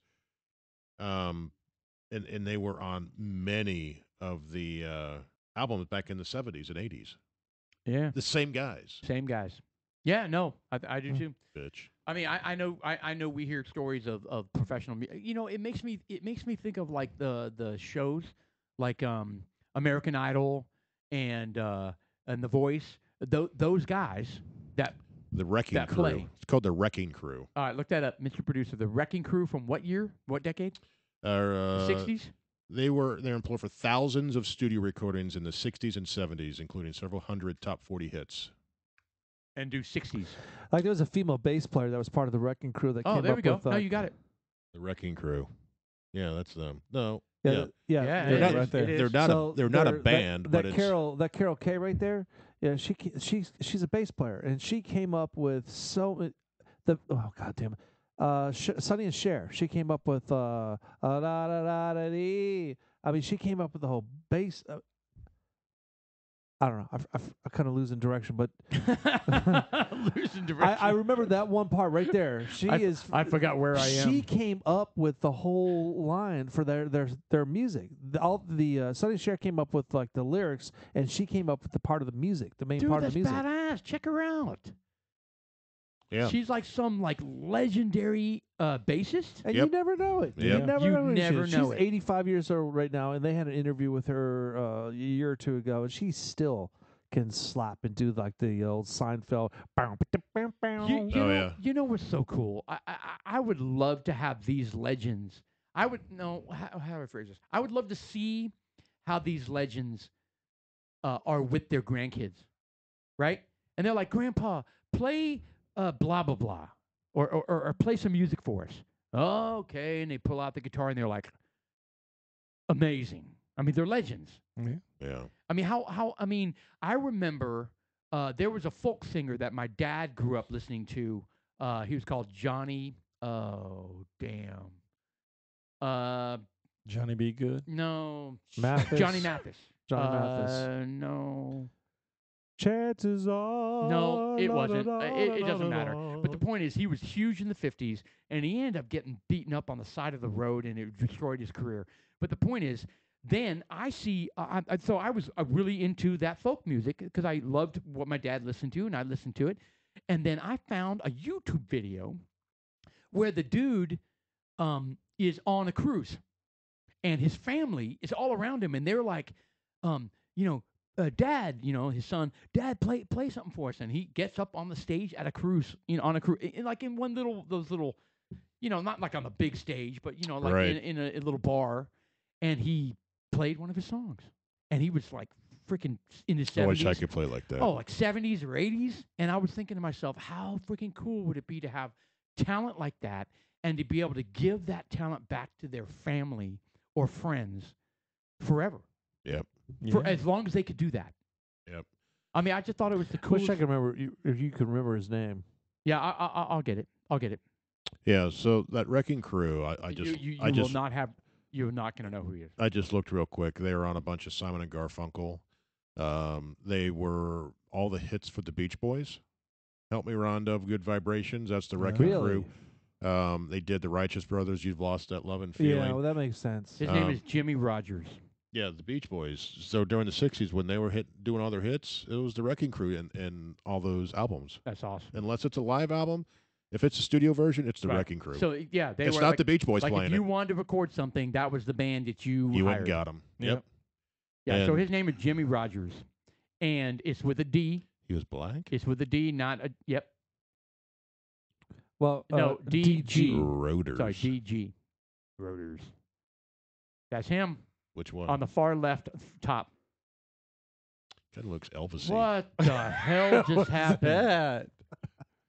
and they were on many of the albums back in the 70s and 80s. Yeah. The same guys. Same guys. Yeah. No, I do too. Bitch. I mean, I know we hear stories of professional. It makes me think of like the shows like American Idol and The Voice. Those guys that. The Wrecking That Crew. play. It's called the Wrecking Crew. All right, look that up, Mr. Producer. The Wrecking Crew from what year? What decade? Uh, 60s. They're employed for thousands of studio recordings in the 60s and 70s, including several hundred top 40 hits. And do 60s. Like there was a female bass player that was part of the Wrecking Crew that Oh, came there up we go. with. No, you got it. The Wrecking Crew. Yeah, that's them. No. yeah, Yeah. yeah. Yeah, They're it not, is. right there. It is. they're not So a they're not a there- band, that but it's Carol K right there. Yeah, she's a bass player, and she came up with oh god damn it, Sonny and Cher. She came up with da da da da dee. I mean, she came up with the whole bass. I don't know. I kind of losing direction, but Losing direction. I remember that one part right there. I forgot where I am. She came up with the whole line for their music. Sonny and Cher came up with like the lyrics, and she came up with the part of the music, the main Dude, part that's of the music. badass. Check her out. yeah. She's like some like legendary bassist. And Yep. you never know it. Yep. You never You know who she never is. know She's it. 85 years old right now, and they had an interview with her a year or two ago, and she still can slap and do like the old Seinfeld. You know what's so cool? I would love to have these legends. How do I phrase this? I would love to see how these legends are with their grandkids, right? And they're like, Grandpa, play blah blah blah, or play some music for us. Oh, okay, and they pull out the guitar and they're like, amazing. I mean, they're legends. Yeah. I mean, I mean, I remember there was a folk singer that my dad grew up listening to. He was called Johnny. Oh, damn. Johnny B. Good. No. Mathis. Johnny Mathis. Johnny Mathis. No. Chances are. No, it wasn't. It doesn't matter. But the point is, he was huge in the 50s, and he ended up getting beaten up on the side of the road, and it destroyed his career. But the point is, then I see, so I was really into that folk music because I loved what my dad listened to, and I listened to it. And then I found a YouTube video where the dude is on a cruise, and his family is all around him, and they're like, Dad, his son, Dad, play something for us. And he gets up on the stage at a cruise, on a cruise, like in those little, not like on a big stage, but, like Right. in a little bar. And he played one of his songs. And he was like freaking in his 70s. I wish I could play like that. Oh, like 70s or 80s. And I was thinking to myself, how freaking cool would it be to have talent like that and to be able to give that talent back to their family or friends forever, Yep. for as long as they could do that. Yep. I mean, I just thought it was the Wish coolest. I could remember if you could remember his name. Yeah, I'll get it. I'll get it. Yeah, so that Wrecking Crew, I just you I will just not have. You're not going to know who he is. I just looked real quick. They were on a bunch of Simon and Garfunkel. They were all the hits for the Beach Boys. Help Me Rhonda, Good Vibrations. That's the Wrecking Really? Crew. They did the Righteous Brothers. You've Lost That Love and Feeling. Yeah, well, that makes sense. His name is Jimmy Rogers. Yeah, the Beach Boys. So during the '60s, when they were doing all their hits, it was the Wrecking Crew in all those albums. That's awesome. Unless it's a live album, if it's a studio version, it's the Right. Wrecking Crew. So yeah, they it's were not like, the Beach Boys like playing if you it. wanted to record something, that was the band that you You went hired. and got them. Yep. Yeah. So And- his name is Jimmy Rogers, and it's with a D. He was black. It's with a D, not a. Yep. Well, No, DG. Rotors. Sorry, DG. Rotors. That's him Which one? on the far left top. Kind of looks Elvis-y. What the hell just happened? That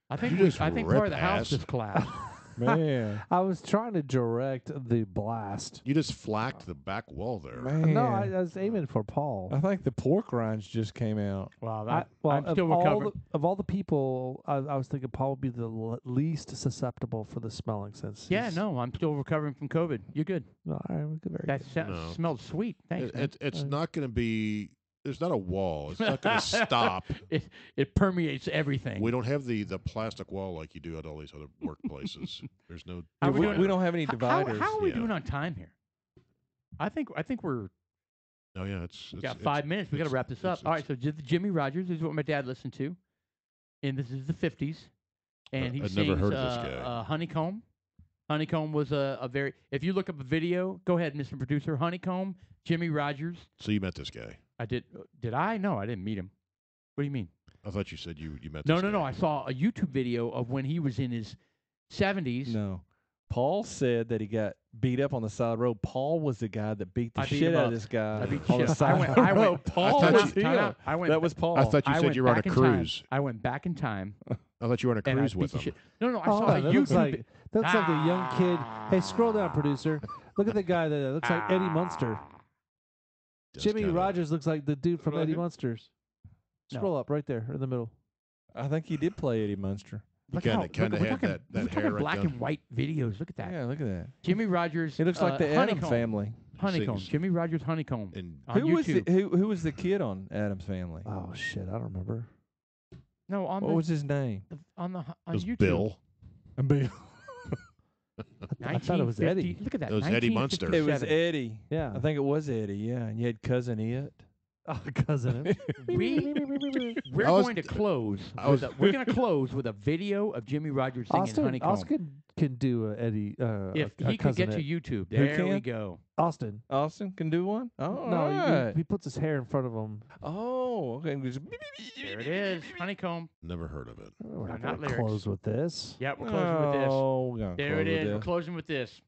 I think You just I think rip part of the house ass. just collapsed. man, I was trying to direct the blast. You just flacked the back wall there. man. No, I was aiming for Paul. I think the pork rinds just came out. Wow, Well, I'm still recovering. of all the people, I was thinking Paul would be the least susceptible for the smelling sense. Yeah, no, I'm still recovering from COVID. You're good. No, all right, we're good, very That good. No. smelled sweet. Thanks, man. It's not going to be. There's not a wall. It's not going to stop. It permeates everything. We don't have the plastic wall like you do at all these other workplaces. There's no. How we we, doing? we don't have any How- dividers. How are we Yeah. doing on time here? I think we're No, yeah, it's. we got 5 minutes. We got to it's- wrap this up. it's- All right, so Jimmy Rogers is what my dad listened to, and this is the '50s, and he I'd sings never heard of this guy. Honeycomb. Honeycomb was a very. If you look up a video, go ahead, Mr. Producer. Honeycomb, Jimmy Rogers. So you met this guy? I did. Did I? No, I didn't meet him. What do you mean? I thought you said you met. No, this no, guy. no. I saw a YouTube video of when he was in his 70s. No. Paul said that he got beat up on the side of the road. Paul was the guy that beat the I beat shit him out up. of this guy I beat the on the shit. side I went- of the I went- road. Paul thought was you- Time here. out. I went. That was Paul. I thought you I said went you were on a back in time. cruise. I went back in time. I thought you were on a and I cruise beat with the him. shit. No, no. I Oh, saw a that looks YouTube. like that looks like the young kid. Hey, scroll down, producer. Look at the guy that looks like Eddie Munster. Just Jimmy kinda- Rogers looks like the dude from Eddie Roger? Munsters. No. Scroll up right there in the middle. I think he did play Eddie Munster. Look kinda- how- look, kinda we're had talking, that we're hair talking right black down. and white videos. Look at that. Yeah, look at that. Jimmy Rogers. He looks like the Adam Honeycomb. family. Honeycomb. Sings- Jimmy Rogers Honeycomb And on Who was YouTube. the who was the kid on Adam's Family? Oh shit, I don't remember. No, on What was his name? on it on was YouTube. Bill. Bill. I thought it was 1950 Eddie. Look at that. It was Eddie Munster. It was 1957. Eddie. Yeah. I think it was Eddie. Yeah, and you had cousin It. Oh, cousin. We're I was- going to close. I We're going to close with a video of Jimmy Rogers singing Honeycomb. Austin can do Eddie. If a he could get cousin to Ed. YouTube, there we can? go. Austin. Austin can do one. Oh, No, right. he puts his hair in front of him. Oh, okay. There it is. Honeycomb. Never heard of it. We're not not going to lyrics. close with this. Yeah, we're closing with this. Oh, we're gonna There it close with is. We're this. closing with this.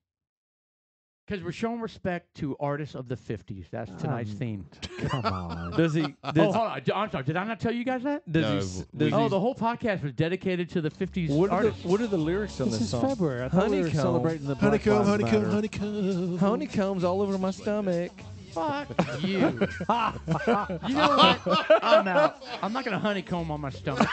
Because we're showing respect to artists of the 50s. That's tonight's theme. Come on. Does he? Oh, Does, hold on. I'm sorry. Did I not tell you guys that? does No, he? s- w- Does Oh, he? the whole podcast was dedicated to the 50s What are the artists. What are the lyrics on This this is song? February. I thought we were Honeycomb. celebrating the Black Honeycomb, Lives honeycomb, Matter. honeycomb. Honeycombs all over my stomach. Fuck you. You know what? I'm out. I'm not going to honeycomb on my stomach.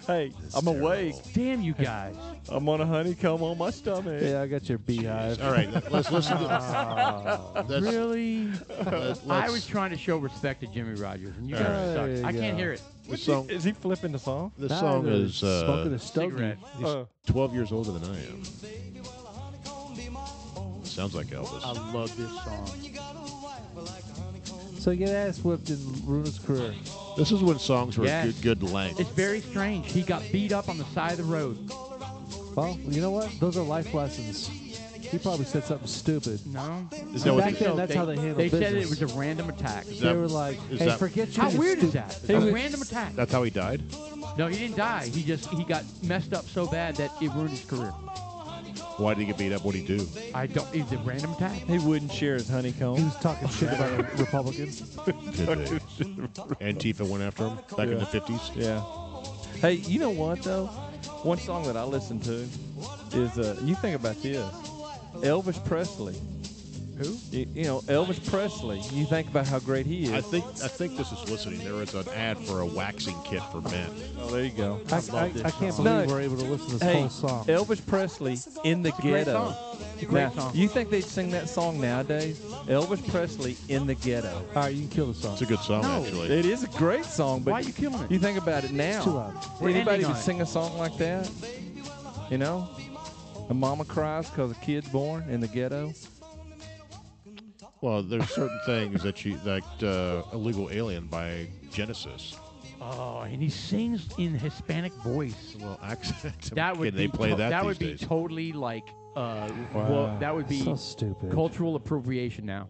Hey, I'm awake. Damn you guys. I'm on a honeycomb on my stomach. Yeah, I got your beehive. All right, let's listen to. Oh, That's, Really? let's, I was trying to show respect to Jimmy Rogers, and you All guys right. suck. There you I can't go. hear it. the song. Is he flipping the song? The Nah, song they're is smoking a stogie. cigarette. he's 12 years older than I am. Sounds like Elvis. I love this song. So you get ass whipped in Runa's career. This is when songs were Yes. good length. It's very strange. He got beat up on the side of the road. Well, you know what? Those are life lessons. He probably said something stupid. No? Is that what Back they- then, that's how they handled They said it business. was a random attack. Is They that- were like, is "Hey, that- forget you." How weird is stupid. that? A random attack. That's how he died. No, he didn't die. He got messed up so bad that it ruined his career. Why did he get beat up? What did he do? I don't. It's a random attack. He wouldn't share his He honeycomb. was talking shit about Republicans. Did they? Antifa went after him back in the 50s. Yeah. Hey, you know what though? One song that I listen to is you think about this. Elvis Presley Who? You know, Elvis Presley. You think about how great he is. I think this is listening. There is an ad for a waxing kit for men. Oh, there you go. I love this can't song. believe No. we're able to listen to this Hey, whole song. Elvis Presley in the It's a great ghetto. song. It's a great Now, song. you think they'd sing that song nowadays? Elvis Presley in the ghetto. All right, you can kill the song. It's a good song, No. actually. It is a great song, but Why are you killing it? you think about it now. It's too loud. We're Anybody ending would on it. sing a song like that? You know? A mama cries because a kid's born in the ghetto. Well, there's certain things that Illegal Alien by Genesis. Oh, and he sings in Hispanic voice. Well, accent. That would Can they be play that that these would be days? totally like Wow. that would be So stupid. cultural appropriation now.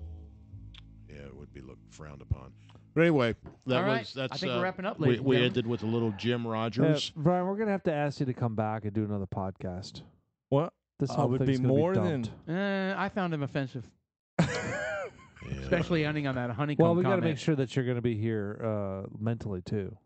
Yeah, it would be looked frowned upon. But anyway, All right. that's. I think we're wrapping up, We, ladies and we gentlemen. ended with a little Jim Rogers. Brian, we're gonna have to ask you to come back and do another podcast. What? This whole would thing's be gonna more dumped. I found him offensive, Yeah. especially ending on that honeycomb Well, we got to comment. make sure that you're going to be here mentally too.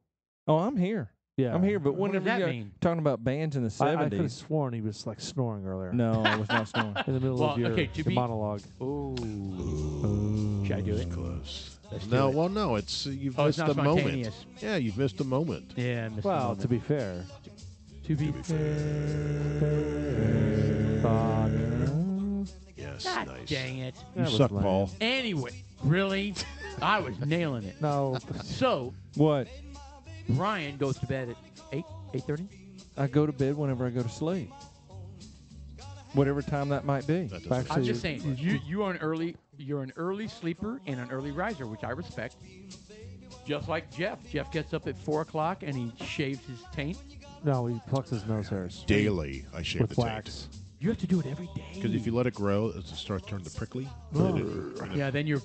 Oh, I'm here. Yeah, I'm here, but What does whenever that you're mean? talking about bands in the I could have 70s. sworn he was like snoring earlier. No, I was not snoring. in the middle Well, of your, okay, to your be- monologue. Ooh. Should I do it? Close. Let's do No, it. well, no, it's you've Oh, it's missed not the moment. spontaneous. Yeah, you've missed a moment. Yeah, Mr. Well, Moment. to be fair, to be Yes, God nice. dang it. You That was suck, lame. Paul. Anyway, really, I was nailing it. no. So What? Ryan goes to bed at 8:30. I go to bed whenever I go to sleep. Whatever time that might be. That doesn't Actually, I'm just saying, you're an early sleeper and an early riser, which I respect. Just like Jeff. Jeff gets up at 4 o'clock and he shaves his taint. No, he plucks his nose hairs daily. I shave with the taint. wax. You have to do it every day. Because if you let it grow, it starts turning to prickly. Yeah, then your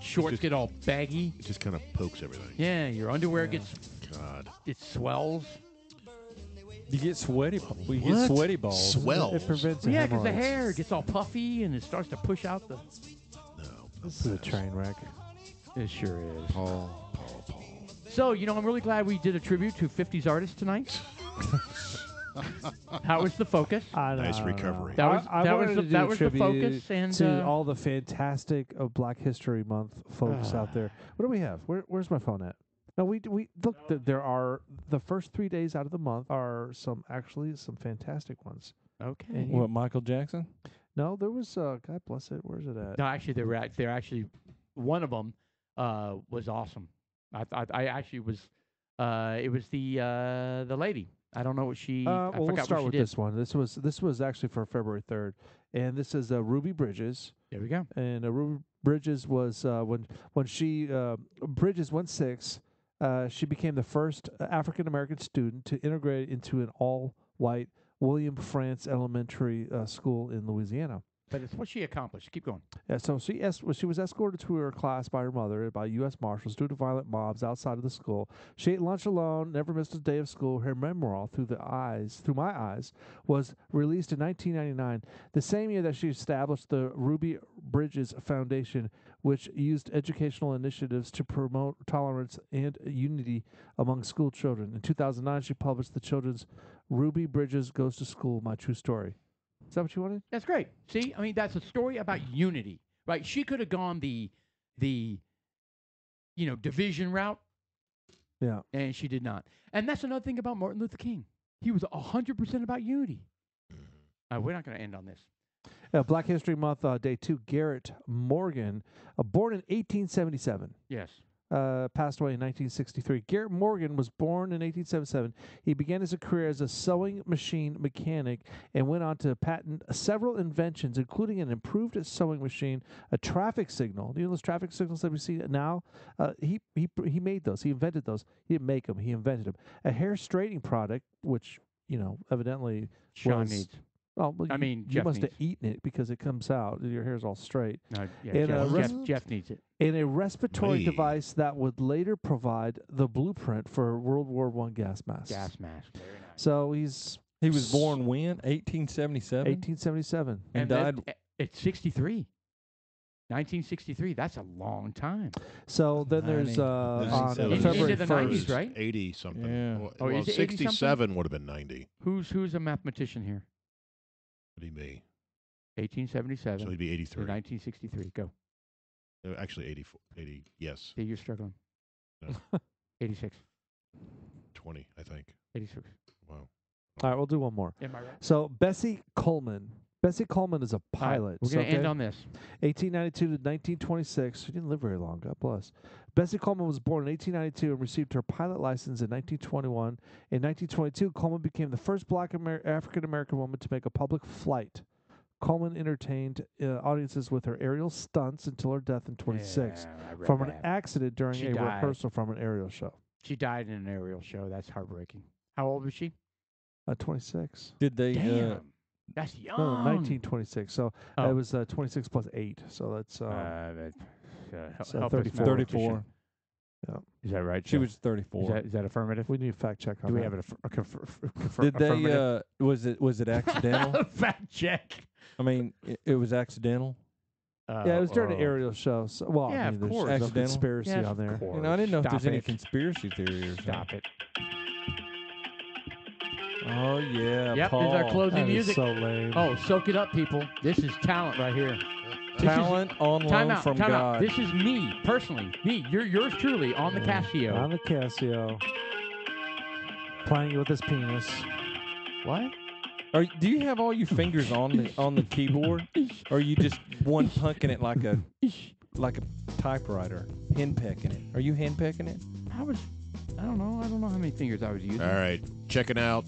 shorts just- get all baggy. It just kind of pokes everything. Yeah, your underwear God. it swells. You get sweaty. You get What? sweaty balls. Swells. It prevents Yeah, because the hemorrhoids. hair gets all puffy and it starts to push out the. No. This is a train wreck. It sure is. Paul. So, I'm really glad we did a tribute to 50s artists tonight. That was the focus. I know, Nice I know. recovery. That was I that wanted was to the, do that a was the tribute focus, and to all the fantastic Black History Month folks out there. What do we have? Where's my phone at? No, we look. There are the first 3 days out of the month are some fantastic ones. okay. And What, Michael Jackson? No, there was God bless it. Where's it at? No, actually, they're actually one of them was awesome. I actually was. It was the lady. I don't know what she. I Well, forgot we'll start what with she did. this one. This was actually for February 3rd, and this is Ruby Bridges. There we go. And Ruby Bridges was when she Bridges went 6. She became the first African American student to integrate into an all-white William France Elementary school in Louisiana. But it's what she accomplished. Keep going. Yeah, so she was escorted to her class by her mother by U.S. Marshals due to violent mobs outside of the school. She ate lunch alone, never missed a day of school. Her memoir, Through My Eyes, was released in 1999, the same year that she established the Ruby Bridges Foundation, which used educational initiatives to promote tolerance and unity among school children. In 2009, she published the children's Ruby Bridges Goes to School, My True Story. Is that what you wanted? That's great. See, I mean, that's a story about unity, right? She could have gone the division route, Yeah. and she did not. And that's another thing about Martin Luther King. He was 100% about unity. We're not going to end on this. Black History Month, Day 2, Garrett Morgan, born in 1877. Yes. Passed away in 1963. Garrett Morgan was born in 1877. He began his career as a sewing machine mechanic and went on to patent several inventions, including an improved sewing machine, a traffic signal. You know those traffic signals that we see now? He made those. He invented those. He didn't make them. He invented them. A hair straightening product, which evidently Sean was. needs. Well, I mean, you Jeff must have needs. eaten it because it comes out. Your hair's all straight. No, yeah, And, Jeff needs it. And a respiratory Wait. device that would later provide the blueprint for World War I gas masks. Gas mask. Very nice. So he's He was born when? 1877? 1877. And then died. at 63. 1963. That's a long time. So then there's 90. on 90. February Into the 1st. 90s, right? 80 something. Yeah. Well, Oh, is it 80 something? 67 would have been 90. Who's a mathematician here? What do you mean? 1877 So he'd be to 83. 1963. Go. Actually, 84. 80. Yes. See, you're struggling. No. 86. 20, I think. 86. Wow. All right, we'll do one more. Am I right? So Bessie Coleman. Bessie Coleman is a All right, pilot. we're going to end on this. 1892 to 1926. She didn't live very long. God bless. Bessie Coleman was born in 1892 and received her pilot license in 1921. In 1922, Coleman became the first black African-American woman to make a public flight. Coleman entertained audiences with her aerial stunts until her death in 26 from an accident during She a died. rehearsal from an aerial show. She died in an aerial show. That's heartbreaking. How old was she? 26. Did they? Damn. That's young. No, 1926. So it was 26 plus 8. So that's so so 34. 34. Yeah. Is that right? She was 34. Is that affirmative? We need a fact check on Do we that. have Did they? affirmative? Was it accidental? Fact check. I mean, it was accidental. Yeah, it was during an aerial show. So, well, Yeah, I mean, of course. there's no Accidental? conspiracy Yes, on there. of course. You know, I didn't know if Stop there's any it. conspiracy theory or something. Stop it. Oh yeah, Yep, Paul. there's our closing That is music. so lame. Oh, soak it up, people. This is talent right here. Talent on Time loan out. from Time God. out. This is me personally. Me. You're yours truly on the Casio. On the Casio. Playing with his penis. What? Do you have all your fingers on the keyboard, or are you just one punking it like a typewriter, henpecking it? Are you henpecking it? I don't know. I don't know how many fingers I was using. All right. Checking out.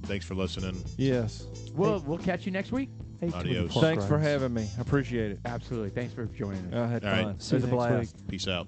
Thanks for listening. Yes. We'll catch you next week. Hey, too many Adios. pork Thanks for rinds. having me. I appreciate it. Absolutely. Thanks for joining us. I had All right. fun. See It you was a next blast. week. Peace out.